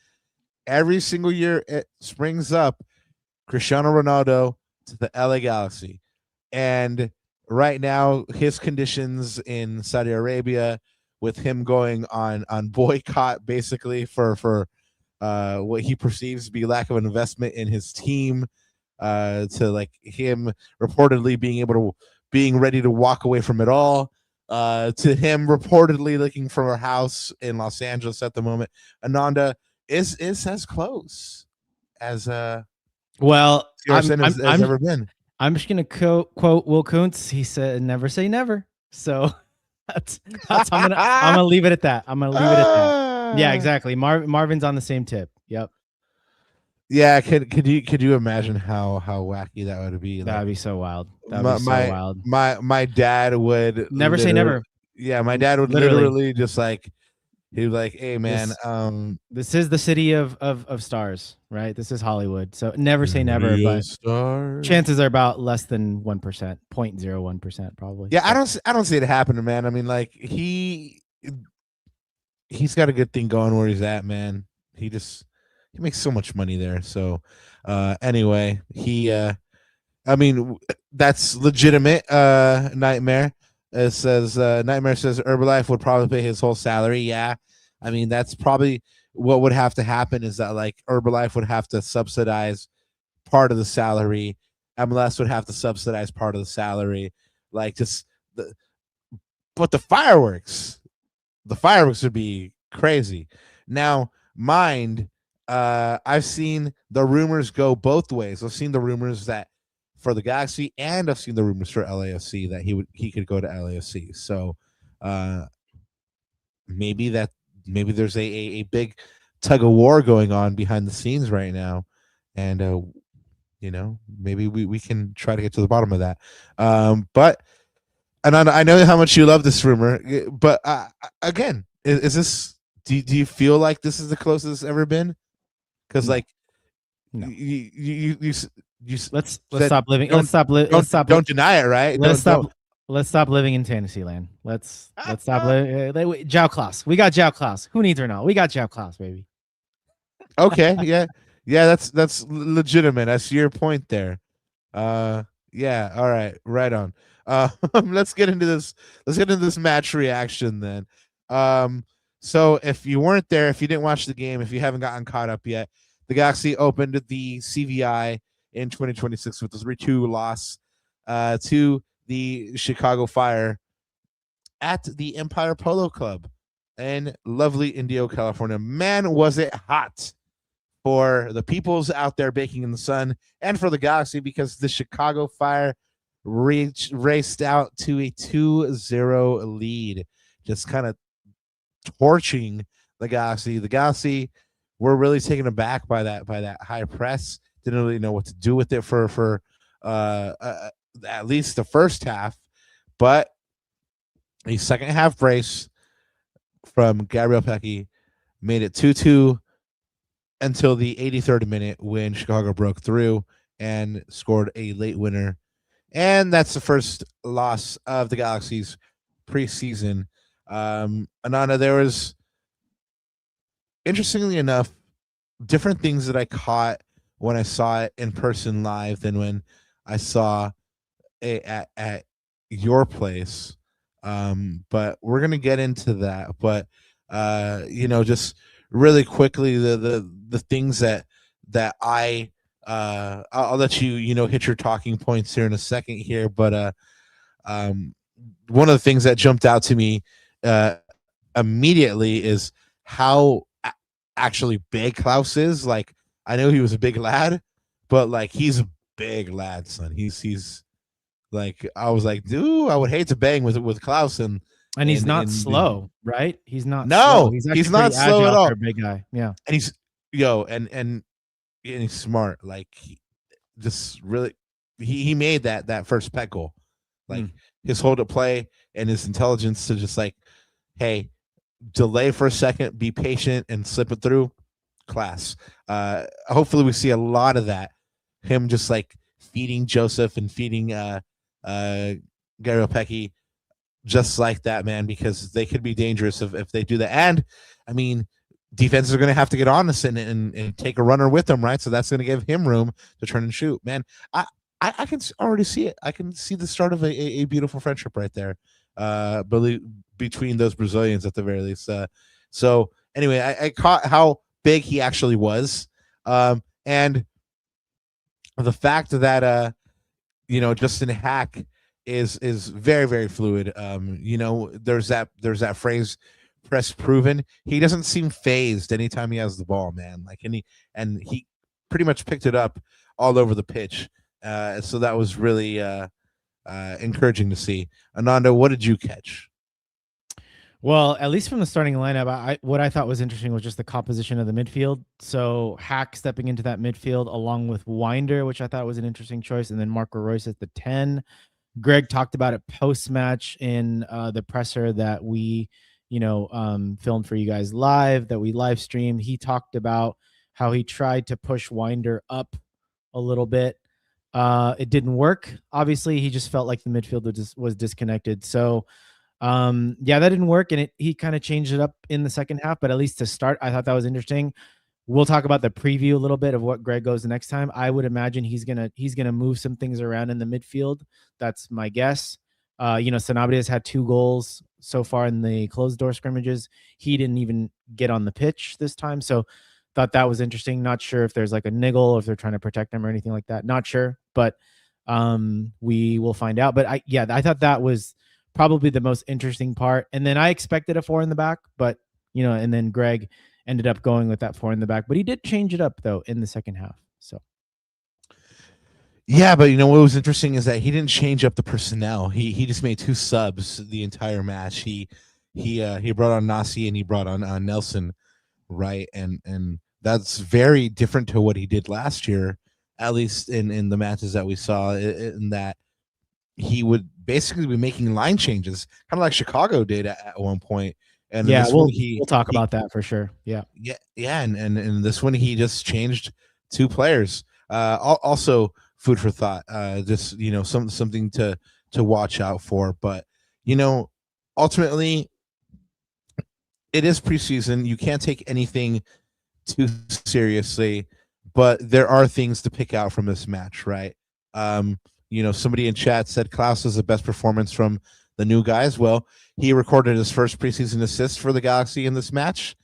every single year it springs up. Cristiano Ronaldo to the LA Galaxy, and right now his conditions in Saudi Arabia, with him going on boycott basically for what he perceives to be lack of an investment in his team, to like him reportedly being ready to walk away from it all, to him reportedly looking for a house in Los Angeles at the moment. Ananda is as close as well CR7 has ever been. I'm just gonna quote Will Kuntz. He said, "Never say never." So that's I'm gonna leave it at that. I'm gonna leave it at that. Yeah, exactly. Marvin's on the same tip. Yep. Yeah, could you imagine how wacky that would be? That'd Like, be so wild. That'd be so wild. my dad would Never say never. Yeah, my dad would literally just like, he was like, "Hey man, this is the city of stars, right? This is Hollywood. So never say never, but stars. Chances are about less than 1%, 0.01% probably. Yeah, I don't see it happening, man. I mean, like he's got a good thing going where he's at, man. He makes so much money there. So anyway, I mean, that's legitimate. Nightmare. It says Nightmare says Herbalife would probably pay his whole salary. Yeah, I mean that's probably what would have to happen, is that like Herbalife would have to subsidize part of the salary. MLS would have to subsidize part of the salary. Like but the fireworks would be crazy. Now, mind, I've seen the rumors go both ways. I've seen the rumors that for the Galaxy, and I've seen the rumors for LAFC that he could go to LAFC. So maybe there's a big tug of war going on behind the scenes right now, and maybe we can try to get to the bottom of that. But and I know how much you love this rumor, but again, is this? Do you feel like this is the closest it's ever been? Because like, no. you let's stop living. Don't deny it, right? Let's stop living in fantasy land. Let's stop living. Joao Klauss. We got Joao Klauss. Who needs Ronaldo? We got Joao Klauss, baby. Okay, yeah, that's legitimate. I see your point there. Yeah, all right, right on. Let's get into this match reaction then. So if you weren't there, if you didn't watch the game, if you haven't gotten caught up yet, the Galaxy opened the CVI in 2026 with a 3-2 loss to the Chicago Fire at the Empire Polo Club in lovely Indio, California. Man, was it hot for the peoples out there baking in the sun, and for the Galaxy, because the Chicago Fire raced out to a 2-0 lead, just kind of torching the Galaxy. The Galaxy were really taken aback by that high press. Didn't really know what to do with it for at least the first half, but a second half brace from Gabriel Pec made it 2-2 until the 83rd minute, when Chicago broke through and scored a late winner. And that's the first loss of the Galaxy's preseason. Ananda, there was, interestingly enough, different things that I caught when I saw it in person live than when I saw it at your place. But we're gonna get into that. But just really quickly, the things that I'll let you hit your talking points here in a second here. But one of the things that jumped out to me immediately is how actually big Klauss is. Like, I know he was a big lad, but like, he's a big lad, son. He's like, I was like, dude, I would hate to bang with Klauss, and he's not slow, right? He's not. No, slow. He's not slow at all. For a big guy, yeah. And he's and he's smart. Like, just really, he made that first Pec goal. Like, his hold up play and his intelligence to just like, hey, delay for a second, be patient, and slip it through. Class. Hopefully we see a lot of that. Him just like feeding Joseph and feeding Gabriel Pec just like that, man, because they could be dangerous if they do that. And I mean, defenses are going to have to get on this and take a runner with them, right? So that's going to give him room to turn and shoot. Man, I can already see it. I can see the start of a beautiful friendship right there, between those Brazilians at the very least. So anyway, I caught how big he actually was, and the fact that Justin Hack is very, very fluid. There's that phrase, press proven. He doesn't seem phased anytime he has the ball, man. Like, and he pretty much picked it up all over the pitch. So that was really encouraging to see. Ananda, what did you catch? Well, at least from the starting lineup, what I thought was interesting was just the composition of the midfield. So Hack stepping into that midfield along with Winder, which I thought was an interesting choice, and then Marco Reus at the 10. Greg talked about it post-match in the presser that we, filmed for you guys live, that we live streamed. He talked about how he tried to push Winder up a little bit. It didn't work. Obviously, he just felt like the midfield was disconnected. So, that didn't work, and he kind of changed it up in the second half. But at least to start, I thought that was interesting. We'll talk about the preview a little bit of what Greg goes the next time. I would imagine he's gonna move some things around in the midfield. That's my guess. Sanabria has had 2 goals so far in the closed door scrimmages. He didn't even get on the pitch this time, so thought that was interesting. Not sure if there's like a niggle or if they're trying to protect him or anything like that. Not sure, but we will find out. But I thought that was probably the most interesting part. And then I expected a 4 in the back, but and then Greg ended up going with that 4 in the back, but he did change it up though in the second half. So yeah, but what was interesting is that he didn't change up the personnel. He just made 2 subs the entire match. He brought on Nasi and he brought on Nelson, right? And that's very different to what he did last year, at least in the matches that we saw. In that he would basically be making line changes, kind of like Chicago did at one point. And yeah, we'll talk about that for sure. Yeah. And in this one he just changed 2 players. Also food for thought. Just something to watch out for. But ultimately, it is preseason. You can't take anything too seriously, but there are things to pick out from this match, right? Somebody in chat said Klauss is the best performance from the new guys. Well, he recorded his first preseason assist for the Galaxy in this match.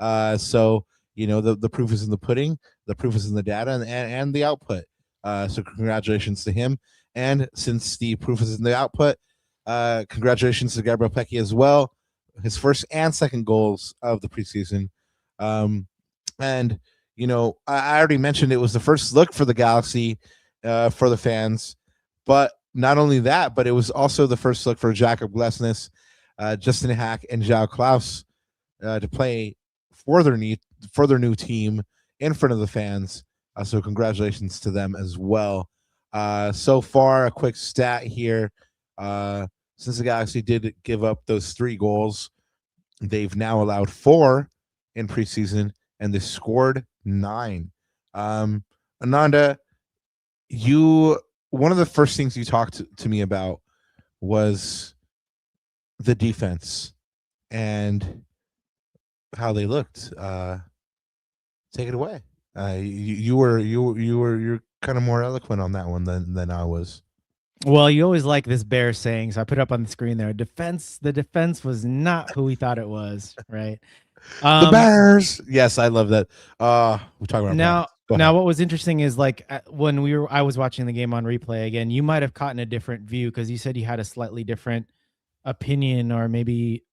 So the proof is in the pudding. The proof is in the data and the output. So congratulations to him. And since the proof is in the output, congratulations to Gabriel Pec as well. His first and second goals of the preseason. And I already mentioned it was the first look for the Galaxy for the fans. But not only that, but it was also the first look for Jakob Glesnes, Justin Hack, and Joao Klauss to play for their new team in front of the fans. So congratulations to them as well. So far, a quick stat here. Since the Galaxy did give up those 3 goals, they've now allowed 4 in preseason, and they scored 9. Ananda, one of the first things you talked to me about was the defense and how they looked. Take it away. You're kind of more eloquent on that one than I was. Well, you always like this bear saying, so I put it up on the screen there. The defense was not who we thought it was, right? The Bears. Yes, I love that. We're talking about now. What was interesting is when I was watching the game on replay again. You might have caught in a different view because you said you had a slightly different opinion or maybe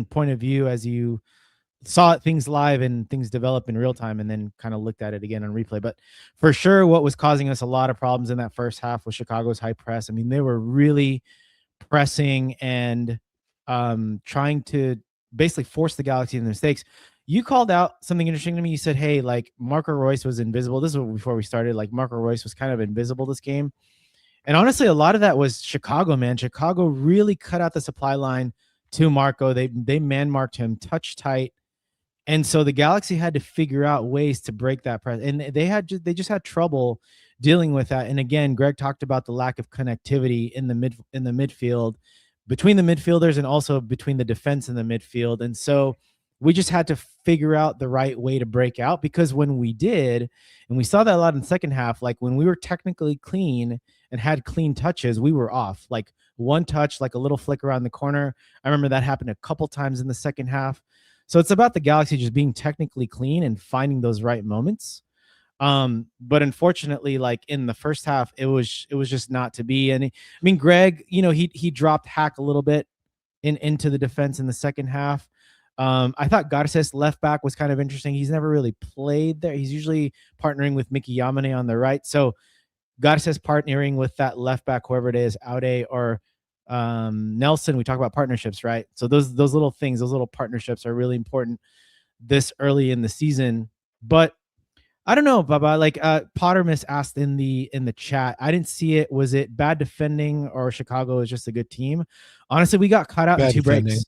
point of view as you saw things live and things develop in real time, and then kind of looked at it again on replay. But for sure, what was causing us a lot of problems in that first half was Chicago's high press. I mean, they were really pressing and trying to basically force the Galaxy into mistakes. You called out something interesting to me. You said, hey, Marco Reus was invisible. This was before we started. Marco Reus was kind of invisible this game. And honestly, a lot of that was Chicago, man. Chicago really cut out the supply line to Marco. They man-marked him touch tight. And so the Galaxy had to figure out ways to break that press. And they just had trouble dealing with that. And again, Greg talked about the lack of connectivity in the midfield, between the midfielders and also between the defense and the midfield. And so we just had to figure out the right way to break out, because when we did, and we saw that a lot in the second half, when we were technically clean and had clean touches, we were off. One touch, a little flick around the corner. I remember that happened a couple times in the second half. So it's about the Galaxy just being technically clean and finding those right moments. But unfortunately, in the first half, it was just not to be. And I mean, Greg, he dropped Hack a little bit into the defense in the second half. I thought Garces left back was kind of interesting. He's never really played there. He's usually partnering with Mickey Yamane on the right. So Garces partnering with that left back, whoever it is, Aude or Nelson. We talk about partnerships, right? So those little things, those little partnerships are really important this early in the season. But I don't know, Baba. Like Pottermus asked in the chat, I didn't see it. Was it bad defending or Chicago is just a good team? Honestly, we got caught out in 2 breaks.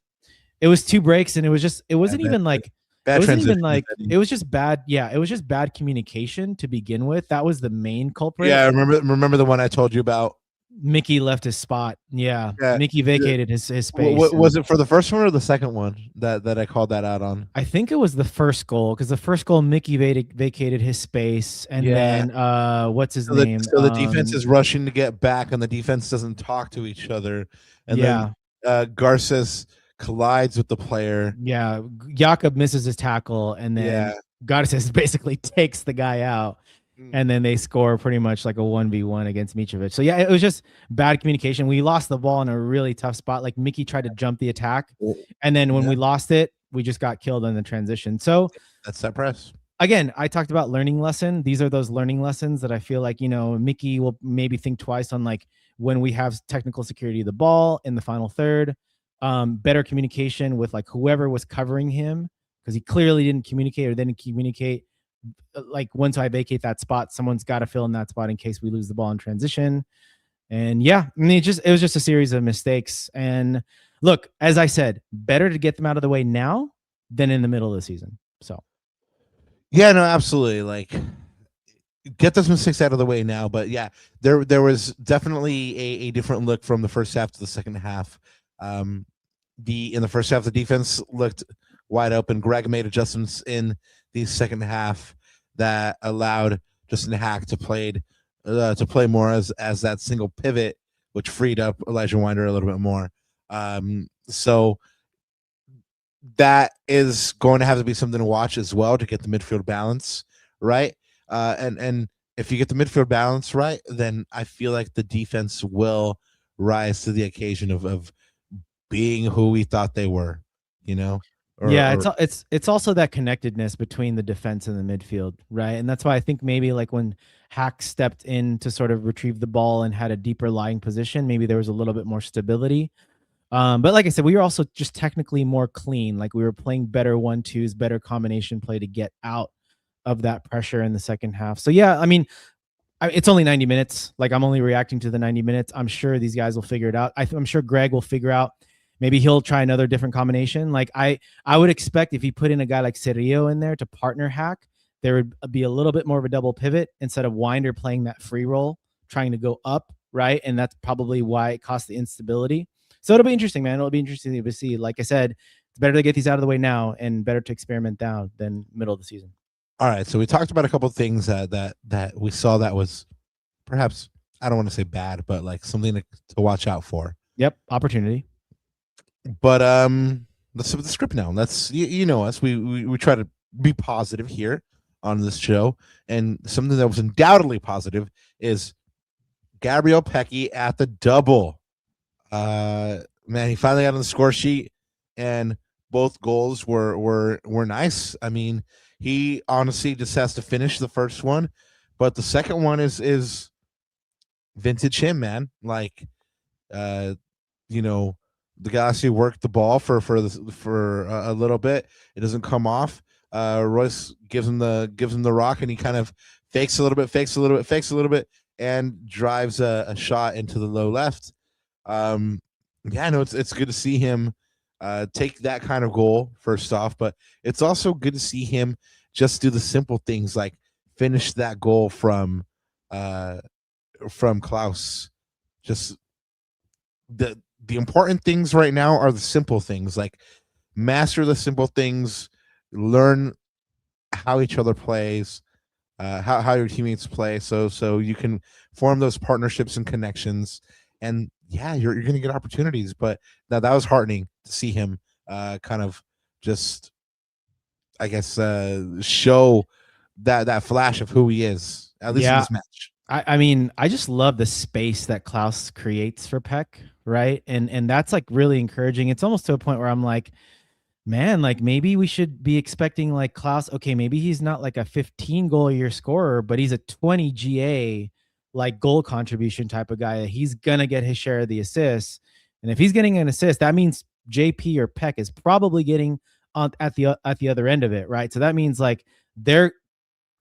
It was 2 breaks, and it wasn't even like bad. It was just bad. Yeah, it was just bad communication to begin with. That was the main culprit. Yeah, remember the one I told you about. Mickey left his spot. Yeah. Mickey vacated his space. Was it for the first one or the second one that I called that out on? I think it was the first goal, because the first goal Mickey vacated his space, and then what's his name? So the defense is rushing to get back, and the defense doesn't talk to each other, and then Garces collides with the player. Yeah, Jakob misses his tackle, and then Garces basically takes the guy out. And then they score pretty much like a 1v1 against Mitrovic. So yeah, it was just bad communication. We lost the ball in a really tough spot. Like Mickey tried to jump the attack, and then when we lost it, we just got killed in the transition. So that's that press. Again, I talked about learning lesson. These are those learning lessons that I feel like, Mickey will maybe think twice on, like, when we have technical security of the ball in the final third, better communication with like whoever was covering him, because he clearly didn't communicate or didn't communicate. Like, once I vacate that spot, someone's got to fill in that spot in case we lose the ball in transition. And yeah, I mean, it was just a series of mistakes. And look, as I said, better to get them out of the way now than in the middle of the season. So yeah, no, absolutely. Like, get those mistakes out of the way now. But yeah, there was definitely a different look from the first half to the second half. In the first half, the defense looked wide open. Greg made adjustments in the second half that allowed Justin Hack to play more as that single pivot, which freed up Elijah Winder a little bit more. So that is going to have to be something to watch as well, to get the midfield balance right. And if you get the midfield balance right, then I feel like the defense will rise to the occasion of being who we thought they were, It's also that connectedness between the defense and the midfield, right? And that's why I think maybe like when Hack stepped in to sort of retrieve the ball and had a deeper lying position, maybe there was a little bit more stability. But like I said, we were also just technically more clean. Like, we were playing better 1-2s, better combination play to get out of that pressure in the second half. So yeah, I mean, it's only 90 minutes. Like, I'm only reacting to the 90 minutes. I'm sure these guys will figure it out. I'm sure Greg will figure out. Maybe he'll try another different combination. Like, I would expect if he put in a guy like Cerrillo in there to partner Hack, there would be a little bit more of a double pivot instead of Winder playing that free roll, trying to go up, right? And that's probably why it caused the instability. So it'll be interesting, man. It'll be interesting to see. Like I said, it's better to get these out of the way now and better to experiment now than middle of the season. All right. So we talked about a couple of things that we saw that was perhaps, I don't want to say bad, but like something to watch out for. Yep. Opportunity. But let's flip the script now. Let's you know us. We try to be positive here on this show, and something that was undoubtedly positive is Gabriel Pec at the double. Man, he finally got on the score sheet, and both goals were nice. I mean, he honestly just has to finish the first one, but the second one is vintage him, man. Like, the Galaxy worked the ball for a little bit. It doesn't come off. Royce gives him the rock, and he kind of fakes a little bit, and drives a shot into the low left. It's good to see him take that kind of goal first off, but it's also good to see him just do the simple things like finish that goal from Klauss. Just the important things right now are the simple things. Like, master the simple things, learn how each other plays, how your teammates play, so you can form those partnerships and connections. And yeah, you're going to get opportunities. But that was heartening to see him kind of just, I guess, show that flash of who he is, at least in this match. I mean, I just love the space that Klauss creates for Pec, right? And that's like really encouraging. It's almost to a point where I'm like, man, like maybe we should be expecting like Klauss. Okay, maybe he's not like a 15 goal a year scorer, but he's a 20 GA like goal contribution type of guy. He's gonna get his share of the assists, and if he's getting an assist, that means JP or Peck is probably getting at the other end of it, right? So that means like they're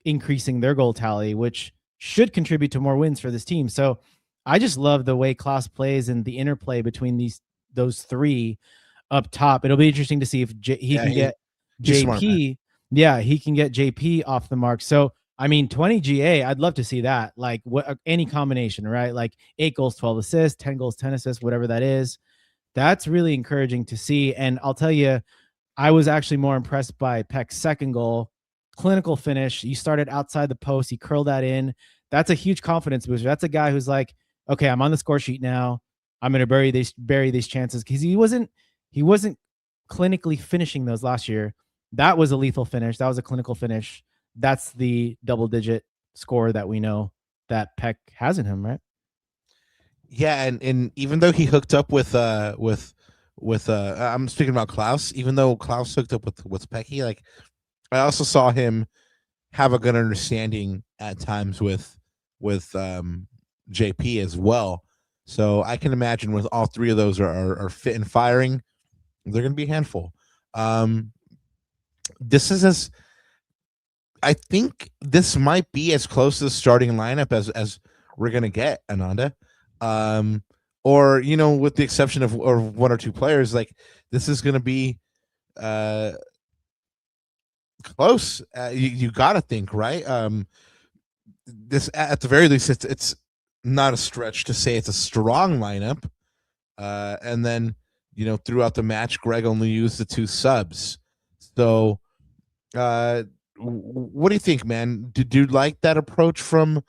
increasing their goal tally, which should contribute to more wins for this team. So I just love the way Klauss plays and the interplay between those three up top. It'll be interesting to see if he can get JP. Yeah, he can get JP off the mark. So I mean, 20 GA, I'd love to see that. Like any combination, right? Like 8 goals, 12 assists, 10 goals, 10 assists, whatever that is. That's really encouraging to see. And I'll tell you, I was actually more impressed by Pec's second goal. Clinical finish. He started outside the post. He curled that in. That's a huge confidence booster. That's a guy who's like, okay, I'm on the score sheet now. I'm going to bury these chances, because he wasn't clinically finishing those last year. That was a lethal finish. That was a clinical finish. That's the double-digit score that we know that Pec has in him, right? Yeah, and even though he hooked up with I'm speaking about Klauss. Even though Klauss hooked up with Pecky, like I also saw him have a good understanding at times with JP as well. So I can imagine with all three of those are fit and firing, they're going to be a handful. I think this might be as close to the starting lineup as we're going to get, Ananda. Or, with the exception of one or two players, like this is going to be close. You got to think, right? This, at the very least, it's not a stretch to say it's a strong lineup. And then, throughout the match, Greg only used the 2 subs. So, what do you think, man? Did you like that approach from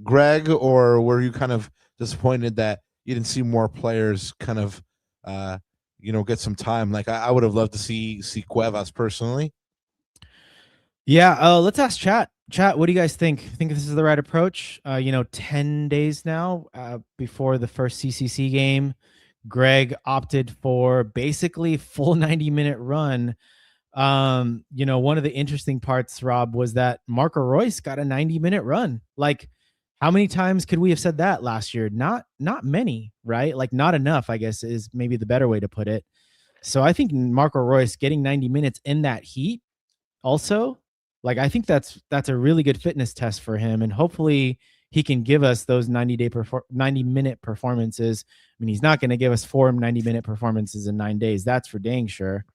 Greg, or were you kind of disappointed that you didn't see more players kind of, get some time? Like I would have loved to see Cuevas personally. Yeah. Let's ask chat. Chat, what do you guys think? Think this is the right approach? 10 days now before the first CCC game, Greg opted for basically full 90-minute run. One of the interesting parts, Rob, was that Marco Reus got a 90-minute run. Like, how many times could we have said that last year? Not many, right? Like, not enough, I guess, is maybe the better way to put it. So I think Marco Reus getting 90 minutes in that heat also, like, I think that's a really good fitness test for him. And hopefully he can give us those 90-minute performances. I mean, he's not going to give us 4 90-minute performances in 9 days. That's for dang sure.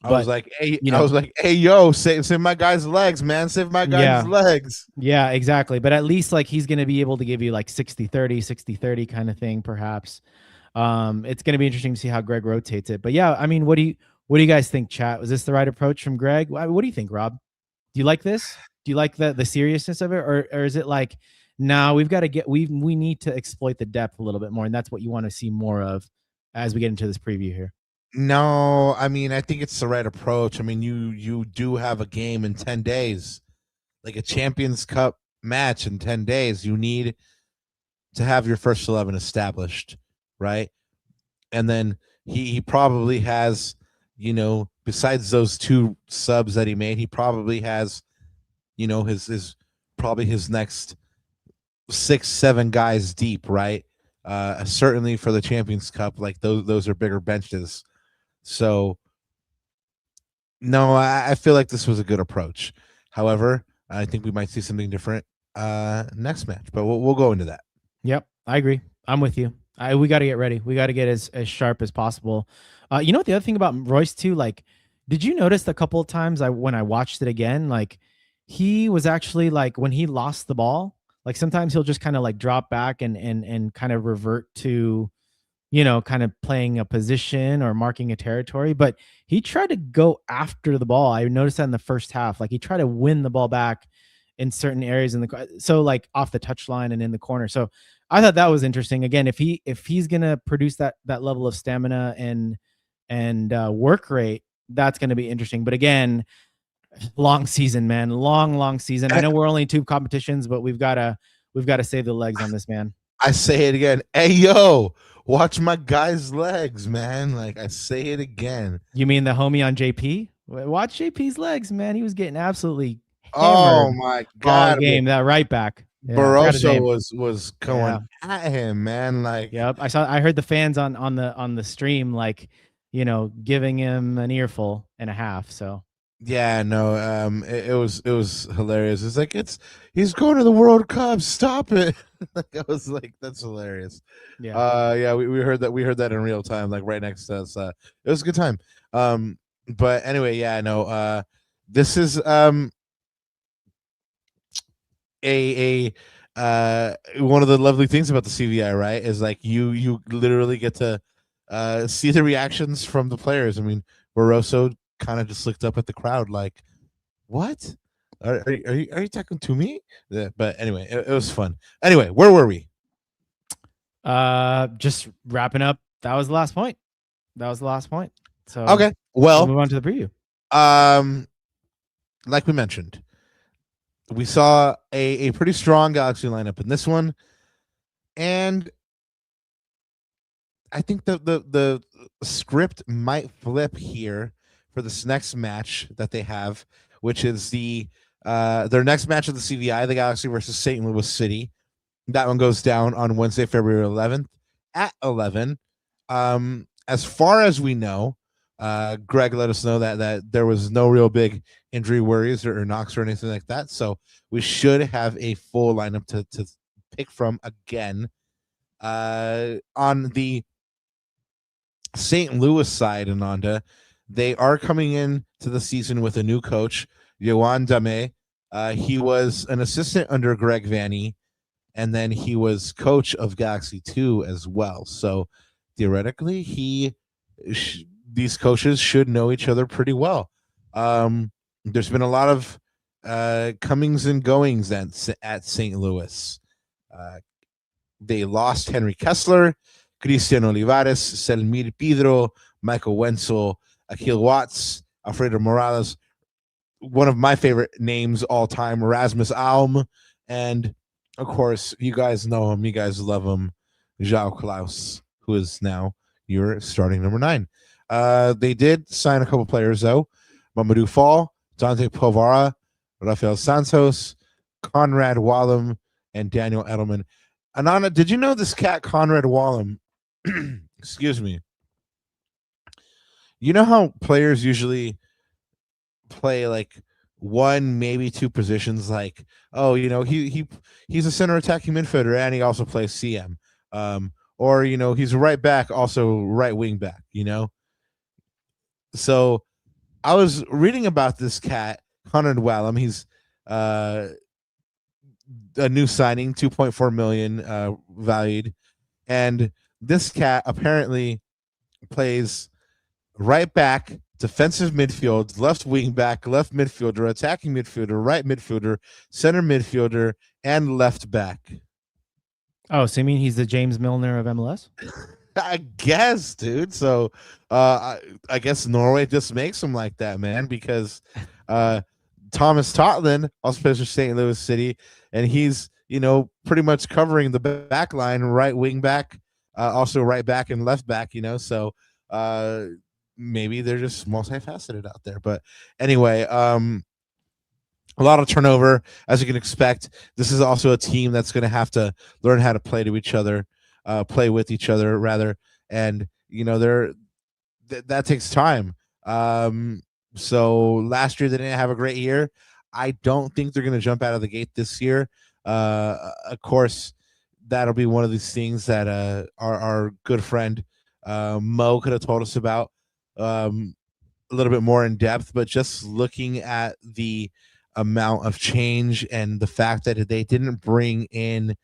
I was like, hey, yo, save my guy's legs, man. Save my guy's legs. Yeah, exactly. But at least like he's going to be able to give you like 60-30, 60-30 kind of thing, perhaps. It's going to be interesting to see how Greg rotates it. But yeah, I mean, what do you guys think, chat? Was this the right approach from Greg? What do you think, Rob? Do you like this? Do you like the seriousness of it? Or is it like, nah, we need to exploit the depth a little bit more, and that's what you want to see more of as we get into this preview here? No, I mean, I think it's the right approach. I mean, you do have a game in 10 days, like a Champions Cup match in 10 days. You need to have your first 11 established, right? And then he probably has, besides those 2 subs that he made, he probably has, his next 6-7 guys deep, right? Certainly for the Champions Cup, like those are bigger benches. So, no, I feel like this was a good approach. However, I think we might see something different next match, but we'll go into that. Yep, I agree. I'm with you. We got to get ready. We got to get as sharp as possible. You know what the other thing about Royce too? Like, did you notice a couple of times when I watched it again, like he was actually like when he lost the ball, like sometimes he'll just kind of like drop back and kind of revert to, kind of playing a position or marking a territory, but he tried to go after the ball. I noticed that in the first half, like he tried to win the ball back in certain areas so like off the touchline and in the corner. So I thought that was interesting. Again, if he's going to produce that level of stamina and work rate, that's going to be interesting. But again, long season, man, long season. I know we're only 2 competitions, but we've got to save the legs on this, man. I say it again. Hey, yo, watch my guy's legs, man. Like, I say it again. You mean the homie on JP? Watch JP's legs, man. He was getting absolutely hammered. Oh, my God. All game, that right back. Yeah, I forgot his name. was going at him, man. Like, yep. I heard the fans on the stream, like, giving him an earful and a half. So yeah, no, it was hilarious. It's like he's going to the World Cup. Stop it! Like, I was like, that's hilarious. yeah. Yeah, we heard that in real time, like right next to us. It was a good time. But anyway, yeah, no, this is a one of the lovely things about the CVI, right? Is like you literally get to see the reactions from the players. I mean, Barroso kind of just looked up at the crowd like, "What? Are you talking to me?" Yeah, but anyway, it was fun. Anyway, where were we? Just wrapping up. That was the last point. So Okay, we'll well, move on to the preview. like we mentioned, we saw a pretty strong Galaxy lineup in this one, and I think the script might flip here for this next match that they have, which is their next match of the CVI, the Galaxy versus St. Louis City. That one goes down on Wednesday, February 11th at 11. As far as we know, Greg let us know that there was no real big injury worries or knocks or anything like that. So we should have a full lineup to pick from again. On the St. Louis side, Ananda, they are coming in to the season with a new coach, Yoann Damet. He was an assistant under Greg Vanney, and then he was coach of Galaxy 2 as well. So theoretically, these coaches should know each other pretty well. There's been a lot of comings and goings at St. Louis. They lost Henry Kessler, Cristian Olivares, Selmir Pedro, Michael Wenzel, Akil Watts, Alfredo Morales, one of my favorite names all time, Erasmus Alm, and of course, you guys know him, you guys love him, Joao Klauss, who is now your starting number 9. They did sign a couple players though: Mamadou Fall, Dante Povara, Rafael Santos, Conrad Wallum, and Daniel Edelman. Anana, did you know this cat Conrad Wallum? Excuse me. You know how players usually play like one, maybe two positions, like, oh, he's a center attacking midfielder and he also plays CM. Or he's a right back, also right wing back, So I was reading about this cat, Conrad Wallum. He's a new signing, 2.4 million valued, and this cat apparently plays right back, defensive midfield, left wing back, left midfielder, attacking midfielder, right midfielder, center midfielder, and left back. Oh, so you mean he's the James Milner of MLS? I guess, dude. So I guess Norway just makes him like that, man, because Thomas Totland also plays for St. Louis City, and he's pretty much covering the back line, right wing back, also right back and left back. So maybe they're just multifaceted out there. But anyway, a lot of turnover, as you can expect. This is also a team that's going to have to learn how to play with each other, rather, and that takes time. So last year they didn't have a great year. I don't think they're going to jump out of the gate this year. Of course, that'll be one of these things that our good friend Mo could have told us about a little bit more in depth. But just looking at the amount of change and the fact that they didn't bring in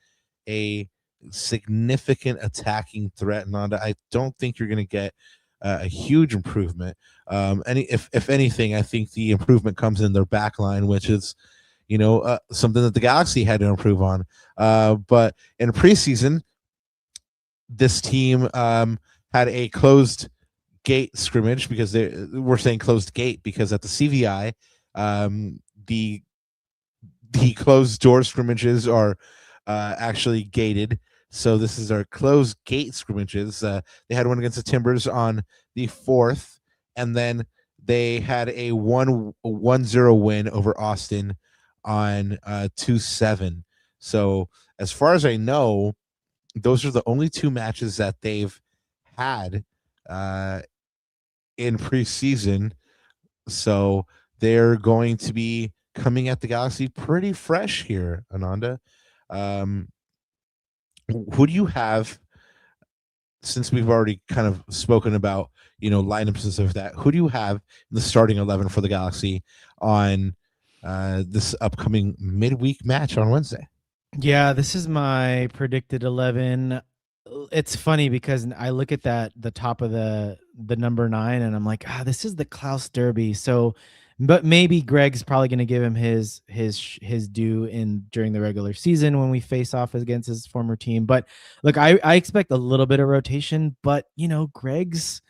a significant attacking threat, Nanda, I don't think you're going to get a huge improvement. If anything, I think the improvement comes in their back line, which is something that the Galaxy had to improve on. But in preseason, this team had a closed gate scrimmage, because we're saying closed gate because at the CVI, the closed door scrimmages are actually gated. So this is our closed gate scrimmages. They had one against the Timbers on the 4th, and then they had a 1-0 win over Austin on 2-7. So as far as I know, those are the only 2 matches that they've had in preseason. So they're going to be coming at the Galaxy pretty fresh here, Ananda. Um, who do you have, since we've already kind of spoken about, lineups and stuff like that, who do you have in the starting 11 for the Galaxy on this upcoming midweek match on Wednesday? Yeah, this is my predicted 11. It's funny because I look at the top of the number 9, and I'm like, this is the Klaus Derby. So, but maybe Greg's probably going to give him his due during the regular season when we face off against his former team. But look, I expect a little bit of rotation, but Greg's,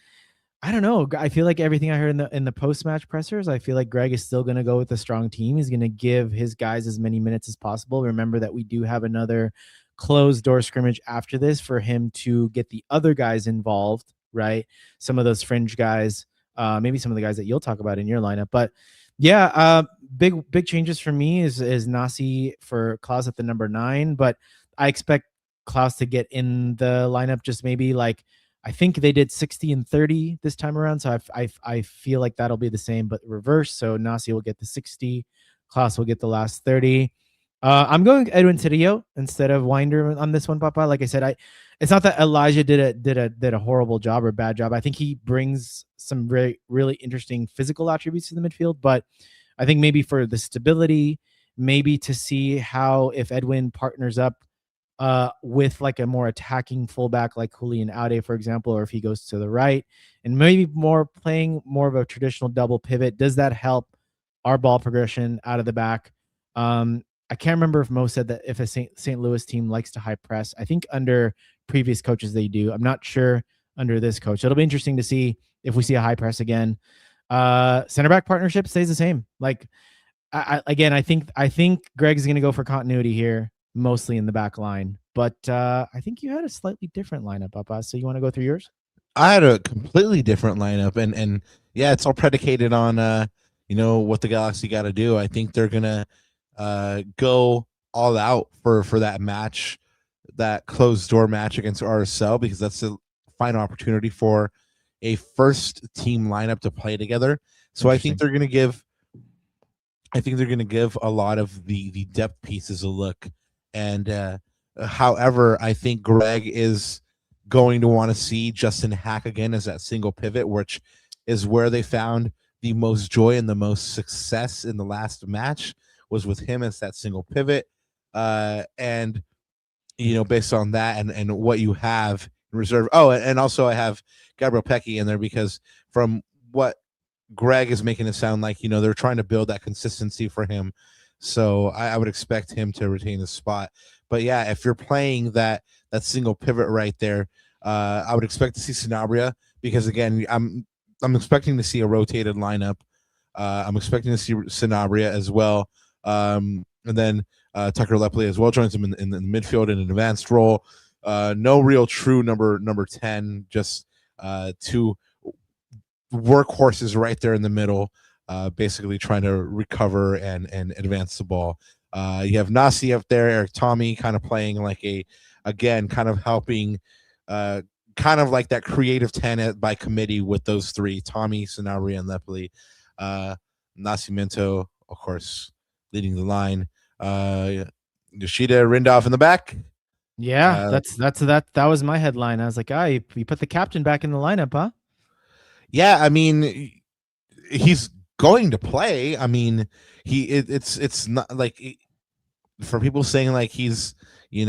I don't know. I feel like everything I heard in the post-match pressers, I feel like Greg is still going to go with a strong team. He's going to give his guys as many minutes as possible. Remember that we do have another closed door scrimmage after this for him to get the other guys involved, right? Some of those fringe guys, maybe some of the guys that you'll talk about in your lineup. But yeah, big changes for me is Nasi for Klaus at the number 9. But I expect Klaus to get in the lineup just maybe like, I think they did 60 and 30 this time around. So I feel like that'll be the same, but reverse. So Nasi will get the 60. Klaus will get the last 30. I'm going Edwin Cedillo instead of Winder on this one, Papa. Like I said, it's not that Elijah did a horrible job or bad job. I think he brings some really interesting physical attributes to the midfield, but I think maybe for the stability, maybe to see how if Edwin partners up with like a more attacking fullback like Julian Aude, for example, or if he goes to the right and maybe playing more of a traditional double pivot, does that help our ball progression out of the back? I can't remember if Mo said that if a St. Louis team likes to high press. I think under previous coaches they do. I'm not sure under this coach. It'll be interesting to see if we see a high press again. Center back partnership stays the same. Like I think Greg's going to go for continuity here, mostly in the back line. But I think you had a slightly different lineup, Papa. So you want to go through yours? I had a completely different lineup, and yeah, it's all predicated on what the Galaxy got to do. I think they're gonna go all out for that match, that closed door match against RSL, because that's the final opportunity for a first team lineup to play together. So I think they're gonna give a lot of the depth pieces a look. And however, I think Greg is going to want to see Justin Hack again as that single pivot, which is where they found the most joy and the most success in the last match, was with him as that single pivot. And based on that and what you have in reserve. Oh, and also I have Gabriel Pec in there, because from what Greg is making it sound like, they're trying to build that consistency for him. So I would expect him to retain the spot. But yeah, if you're playing that single pivot right there, I would expect to see Sanabria, because again, I'm expecting to see a rotated lineup. I'm expecting to see Sanabria as well. And then Tucker Lepley as well joins him in the midfield in an advanced role. No real true number 10, just two workhorses right there in the middle, basically trying to recover and advance the ball. You have Nasi up there, Eric Tommy kind of playing like kind of helping, kind of like that creative 10 by committee with those three, Tommy, Sanabria, and Lepley. Nascimento, of course, leading the line. Yoshida Rindolph in the back. Yeah, that was my headline. I was like, you put the captain back in the lineup, huh? Yeah, I mean, he's going to play. I mean, it's not like, for people saying like he's, he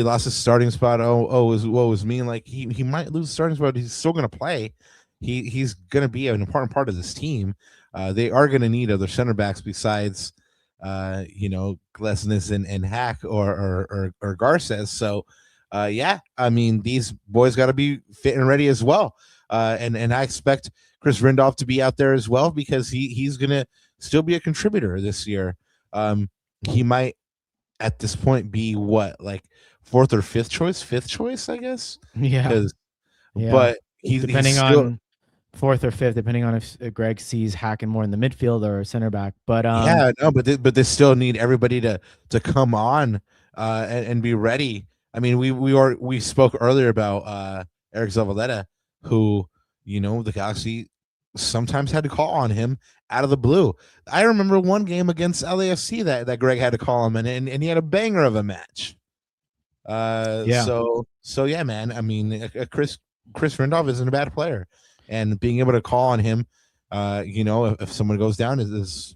lost his starting spot. What was me? Like he might lose the starting spot, but he's still going to play. He's going to be an important part of this team. They are going to need other center backs besides, Glesnes and Hack or Garces. So, yeah, I mean, these boys got to be fit and ready as well. And I expect Chris Rindolph to be out there as well, because he's going to still be a contributor this year. He might at this point be like fourth or fifth choice, I guess. Yeah. But he's still, fourth or fifth, depending on if Greg sees Hacken more in the midfield or center back. But Yeah, no, but they still need everybody to come on and be ready. I mean, we spoke earlier about Eric Zavaleta, who the Galaxy sometimes had to call on him out of the blue. I remember one game against LAFC that Greg had to call him, and he had a banger of a match. Yeah. So yeah, man. I mean, Chris Rindolph isn't a bad player, and being able to call on him, if someone goes down is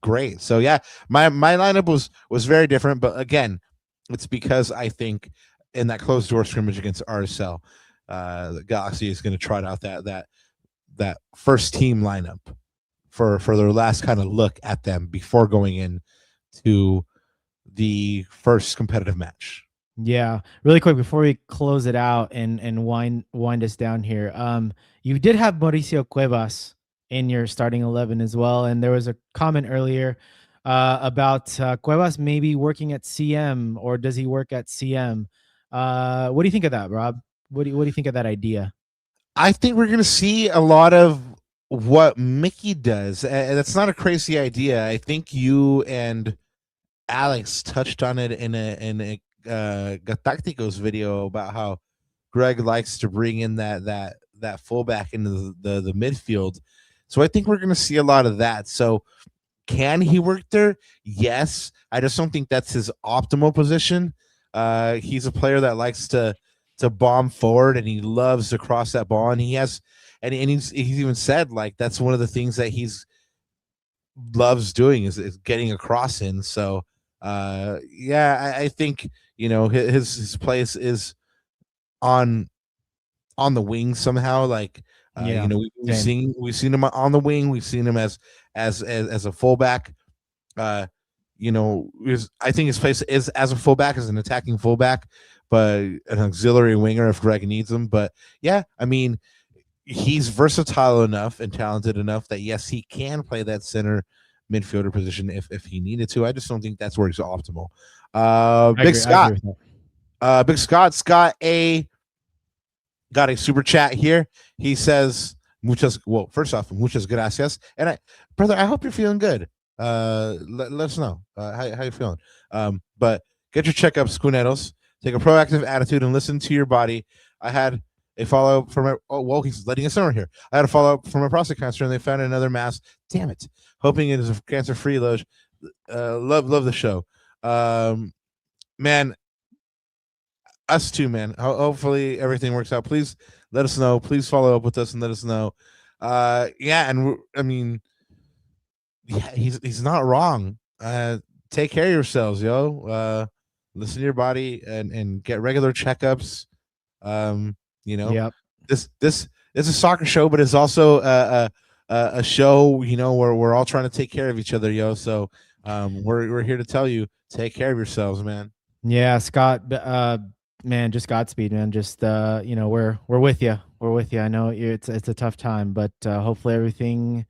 great. So yeah, my lineup was very different, but again, it's because I think in that closed door scrimmage against RSL, the Galaxy is going to trot out that first team lineup for their last kind of look at them before going in to the first competitive match. Yeah, really quick before we close it out and wind us down here. You did have Mauricio Cuevas in your starting 11 as well, and there was a comment earlier about Cuevas maybe working at CM, or does he work at CM? What do you think of that, Rob? What do you think of that idea? I think we're going to see a lot of what Mickey does, and that's not a crazy idea. I think you and Alex touched on it in a Galacticos video about how Greg likes to bring in that fullback into the midfield. So I think we're going to see a lot of that. So can he work there? Yes. I just don't think that's his optimal position. He's a player that likes to bomb forward, and he loves to cross that ball. And he's even said like that's one of the things that he's loves doing is getting a cross in. So I think his place is on the wing somehow. Like we've seen him on the wing. We've seen him as a fullback. I think his place is as a fullback, as an attacking fullback, but an auxiliary winger if Greg needs him. But yeah, I mean, he's versatile enough and talented enough that yes, he can play that center midfielder position if he needed to. I just don't think that's where he's optimal. Big Scott's got a super chat here. He says first off, muchas gracias. And brother, I hope you're feeling good. Let us know how you're feeling. But get your checkups, Cuneros. Take a proactive attitude and listen to your body. I had a follow-up from he's letting us know here. I had a follow-up from a prostate cancer, and they found another mass. Damn it. Hoping it is a cancer-free loge. Love the show. Man, us too, man. Hopefully everything works out. Please let us know. Please follow up with us and let us know. He's not wrong. Take care of yourselves, yo. Listen to your body and get regular checkups. Yep. This is a soccer show, but it's also a show, where we're all trying to take care of each other, yo. So we're here to tell you, take care of yourselves, man. Yeah, Scott, man, just Godspeed, man. Just we're with you. We're with you. I know it's a tough time, but hopefully everything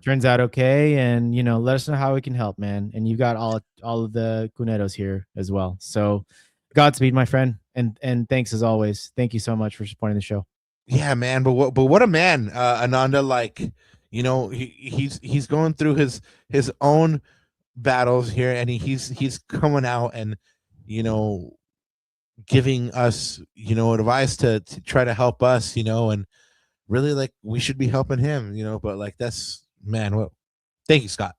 turns out okay. And let us know how we can help, man. And you got all of the Cuneros here as well. So Godspeed, my friend, and thanks as always. Thank you so much for supporting the show. Yeah, man. But what a man, Ananda. Like, he's going through his own battles here, and he's coming out and giving us advice to try to help us, and really like we should be helping him, but like that's, man, well, thank you, Scott.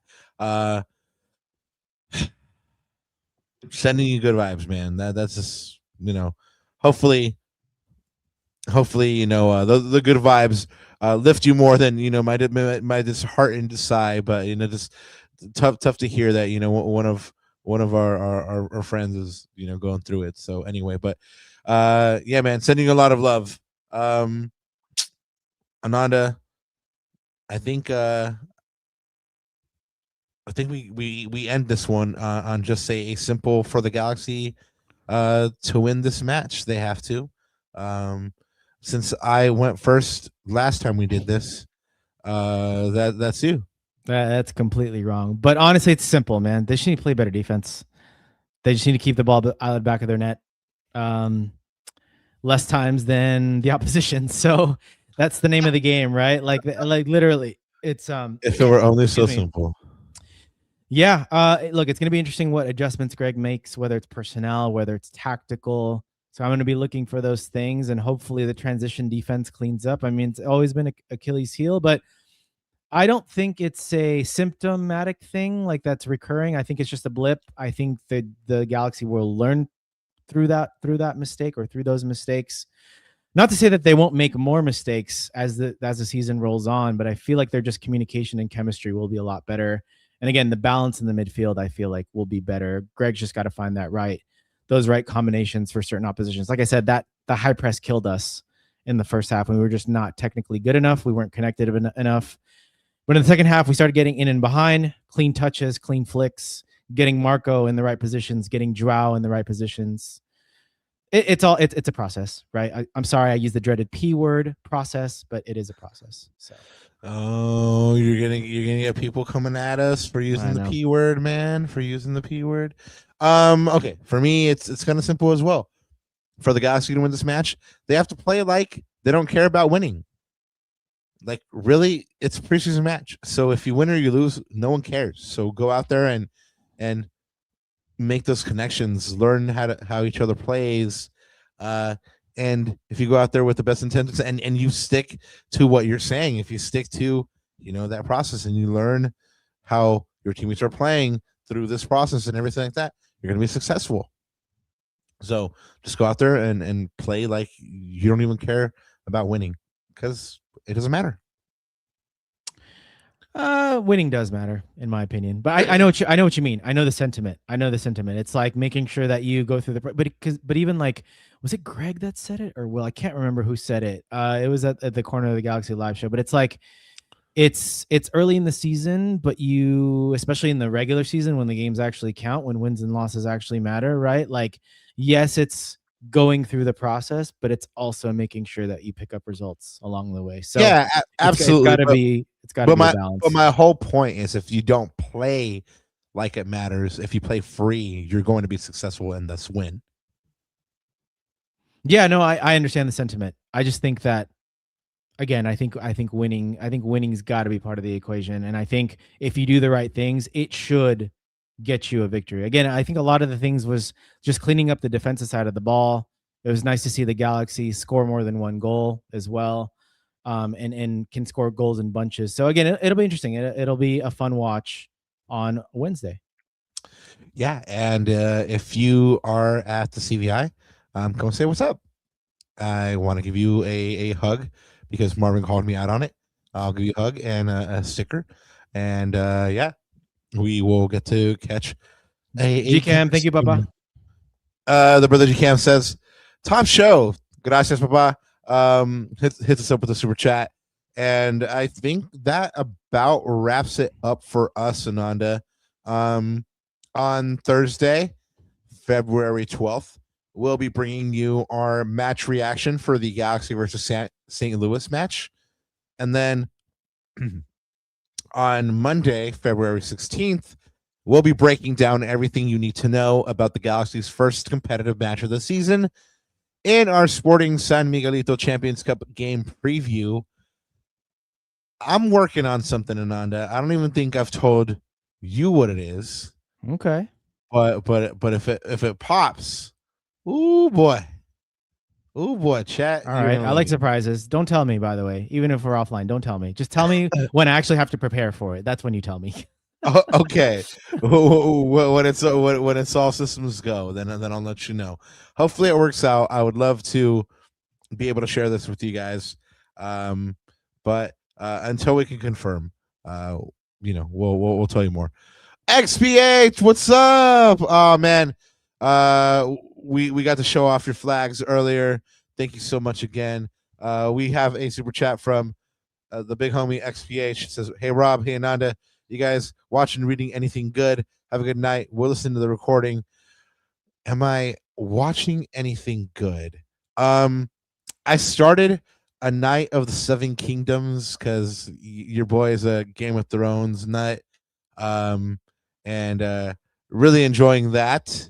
Sending you good vibes, man. That's just hopefully the good vibes lift you more than my disheartened sigh, but just tough to hear that one of our friends is going through it. So anyway, but yeah, man, sending you a lot of love. Ananda, I think we end this one on just say a simple, for the Galaxy to win this match, they have to. Since I went first last time we did this, that's you. That's completely wrong. But honestly, it's simple, man. They just need to play better defense. They just need to keep the ball out of the back of their net less times than the opposition. So That's the name of the game, right? Like literally, it's If it were only so excuse me. simple. Yeah. Look, it's going to be interesting what adjustments Greg makes, whether it's personnel, whether it's tactical. So I'm going to be looking for those things, and hopefully the transition defense cleans up. I mean, it's always been a Achilles heel, but I don't think it's a symptomatic thing like that's recurring. I think it's just a blip. I think that the Galaxy will learn through that mistake or through those mistakes. Not to say that they won't make more mistakes as the season rolls on, but I feel like their just communication and chemistry will be a lot better. And again, the balance in the midfield, I feel like will be better. Greg's just got to find those right combinations for certain oppositions. Like I said, that the high press killed us in the first half when we were just not technically good enough. We weren't connected enough. But in the second half, we started getting in and behind, clean touches, clean flicks, getting Marco in the right positions, getting Joao in the right positions. It's a process, right? I'm sorry I use the dreaded P word, process, but it is a process. So. Oh, you're gonna get people coming at us for using the P word, man. For using the P word. Okay, for me, it's kind of simple as well. For the Galaxy to win this match, they have to play like they don't care about winning. Like, really, it's a preseason match. So if you win or you lose, no one cares. So go out there and make those connections, learn how each other plays. And if you go out there with the best intentions and you stick to what you're saying, if you stick to, that process and you learn how your teammates are playing through this process and everything like that, you're going to be successful. So just go out there and play like you don't even care about winning, because it doesn't matter. Winning does matter, in my opinion. But I know what you mean. I know the sentiment. It's like making sure that you go through but even like, was it Greg that said it or Will? I can't remember who said it. It was at the Corner of the Galaxy live show. But it's like, it's early in the season, but you, especially in the regular season when the games actually count, when wins and losses actually matter, right? Like, yes, it's going through the process, but it's also making sure that you pick up results along the way. So yeah, absolutely. It's got to be a balance. But my whole point is, if you don't play like it matters, if you play free, you're going to be successful and thus win. Yeah, no, I understand the sentiment. I just think that, again, I think winning's got to be part of the equation. And I think if you do the right things, it should get you a victory. Again, I think a lot of the things was just cleaning up the defensive side of the ball. It was nice to see the Galaxy score more than one goal as well, and can score goals in bunches. So again, it'll be interesting. It'll be a fun watch on Wednesday. Yeah, and if you are at the CVI, come say what's up. I want to give you a hug because Marvin called me out on it. I'll give you a hug and a sticker, and yeah. We will get to catch a GCam. Thank you, Papa. The brother GCam says, top show. Gracias, Papa. Hits us up with a super chat. And I think that about wraps it up for us, Ananda. On Thursday, February 12th, we'll be bringing you our match reaction for the Galaxy versus St. Louis match. And then on Monday, February 16th, we'll be breaking down everything you need to know about the Galaxy's first competitive match of the season in our Sporting San Miguelito Champions Cup game preview. I'm working on something, Ananda. I don't even think I've told you what it is. Okay. But if it pops, ooh boy, chat. All right. I like surprises. Don't tell me, by the way. Even if we're offline, don't tell me. Just tell me when I actually have to prepare for it. That's when you tell me. Okay. when it's all systems go, then I'll let you know. Hopefully it works out. I would love to be able to share this with you guys. But until we can confirm, we'll tell you more. XPH, what's up? Oh man. We got to show off your flags earlier. Thank you so much again. We have a super chat from the big homie XPH. It says, hey Rob, hey Ananda, you guys watching, reading anything good? Have a good night. We'll listen to the recording. Am I watching anything good? I started A Night of the Seven Kingdoms because your boy is a Game of Thrones nut, and really enjoying that.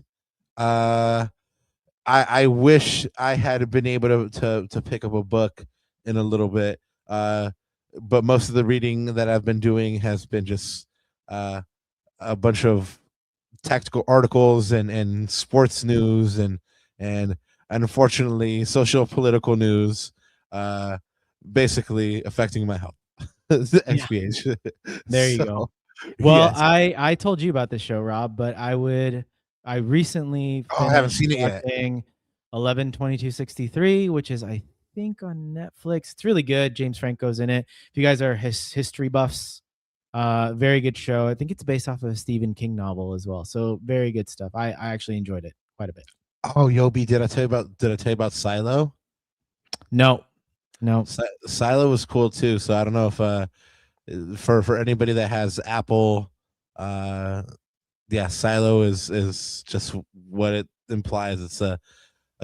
I wish I had been able to pick up a book in a little bit. But most of the reading that I've been doing has been just a bunch of tactical articles and sports news and unfortunately social political news, basically affecting my health. Yeah. XPH. There you So, go. Well, yes. I told you about this show, Rob, but I recently Oh, I haven't finished seen it yet. watching 11/22/63, which is I think on Netflix. It's really good. James Franco's in it. If you guys are history buffs, very good show. I think it's based off of a Stephen King novel as well. So very good stuff. I actually enjoyed it quite a bit. Oh, Yobi, did I tell you about Silo? No, no. Silo was cool too. So I don't know if for anybody that has Apple, yeah, Silo is just what it implies. It's a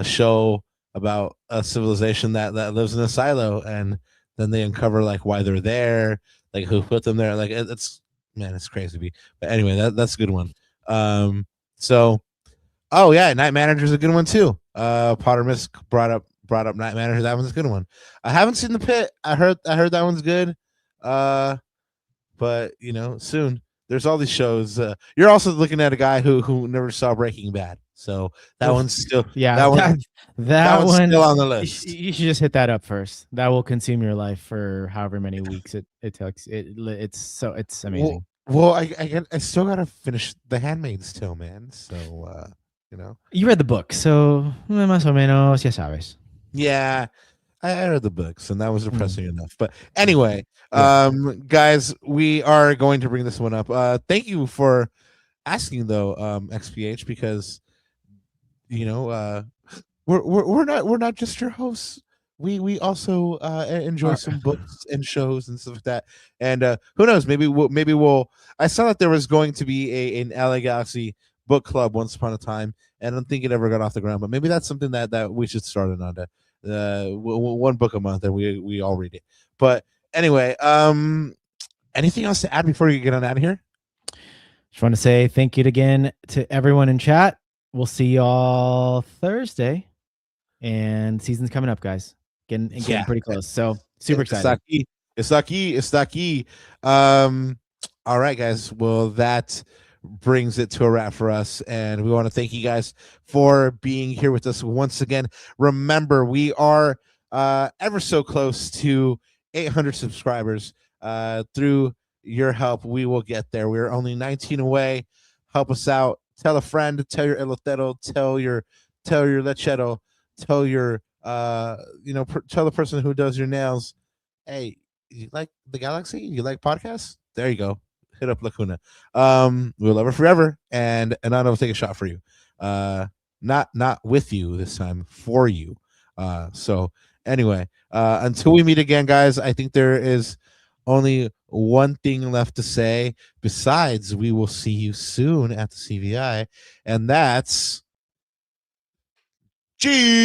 show about a civilization that lives in a silo, and then they uncover like why they're there, like who put them there. Like it's man, it's crazy. But anyway, that's a good one. So oh yeah, Night Manager's a good one too. Potter Miss brought up Night Manager. That one's a good one. I haven't seen The Pit. I heard that one's good. But you know, soon. There's all these shows. You're also looking at a guy who never saw Breaking Bad, so that Oof. one's still Yeah, that one's one still on the you list. you should just hit that up first. That will consume your life for however many weeks it takes. It's amazing. Well, I still gotta finish The Handmaid's Tale, man. So you know, You read the book, so más o menos ya sabes. yeah, I read the books, and that was depressing enough. But anyway, Yeah. guys, we are going to bring this one up. Thank you for asking though, XPH, because you know, we're not just your hosts. We also enjoy Or- some books and shows and stuff like that. And who knows? Maybe we'll. I saw that there was going to be an LA Galaxy book club once upon a time, and I don't think it ever got off the ground. But maybe that's something that we should start on. One book a month, and we all read it. But anyway, anything else to add before you get on out of here? Just want to say thank you again to everyone in chat. We'll see y'all Thursday, and season's coming up, guys. Getting pretty close. So super excited. It's aquí. All right, guys. Well, that brings it to a wrap for us, and we want to thank you guys for being here with us once again. Remember, we are ever so close to 800 subscribers. Through your help, we will get there. We're only 19 away. Help us out. Tell a friend. Tell your elotero. Tell your lechero. Tell your tell the person who does your nails, hey, you like the Galaxy? You like podcasts? There you go. Hit up Lacuna. We'll love her forever, and I will take a shot for you. Not with you this time, for you. So anyway, until we meet again, guys, I think there is only one thing left to say. Besides, we will see you soon at the CVI, and that's Jesus.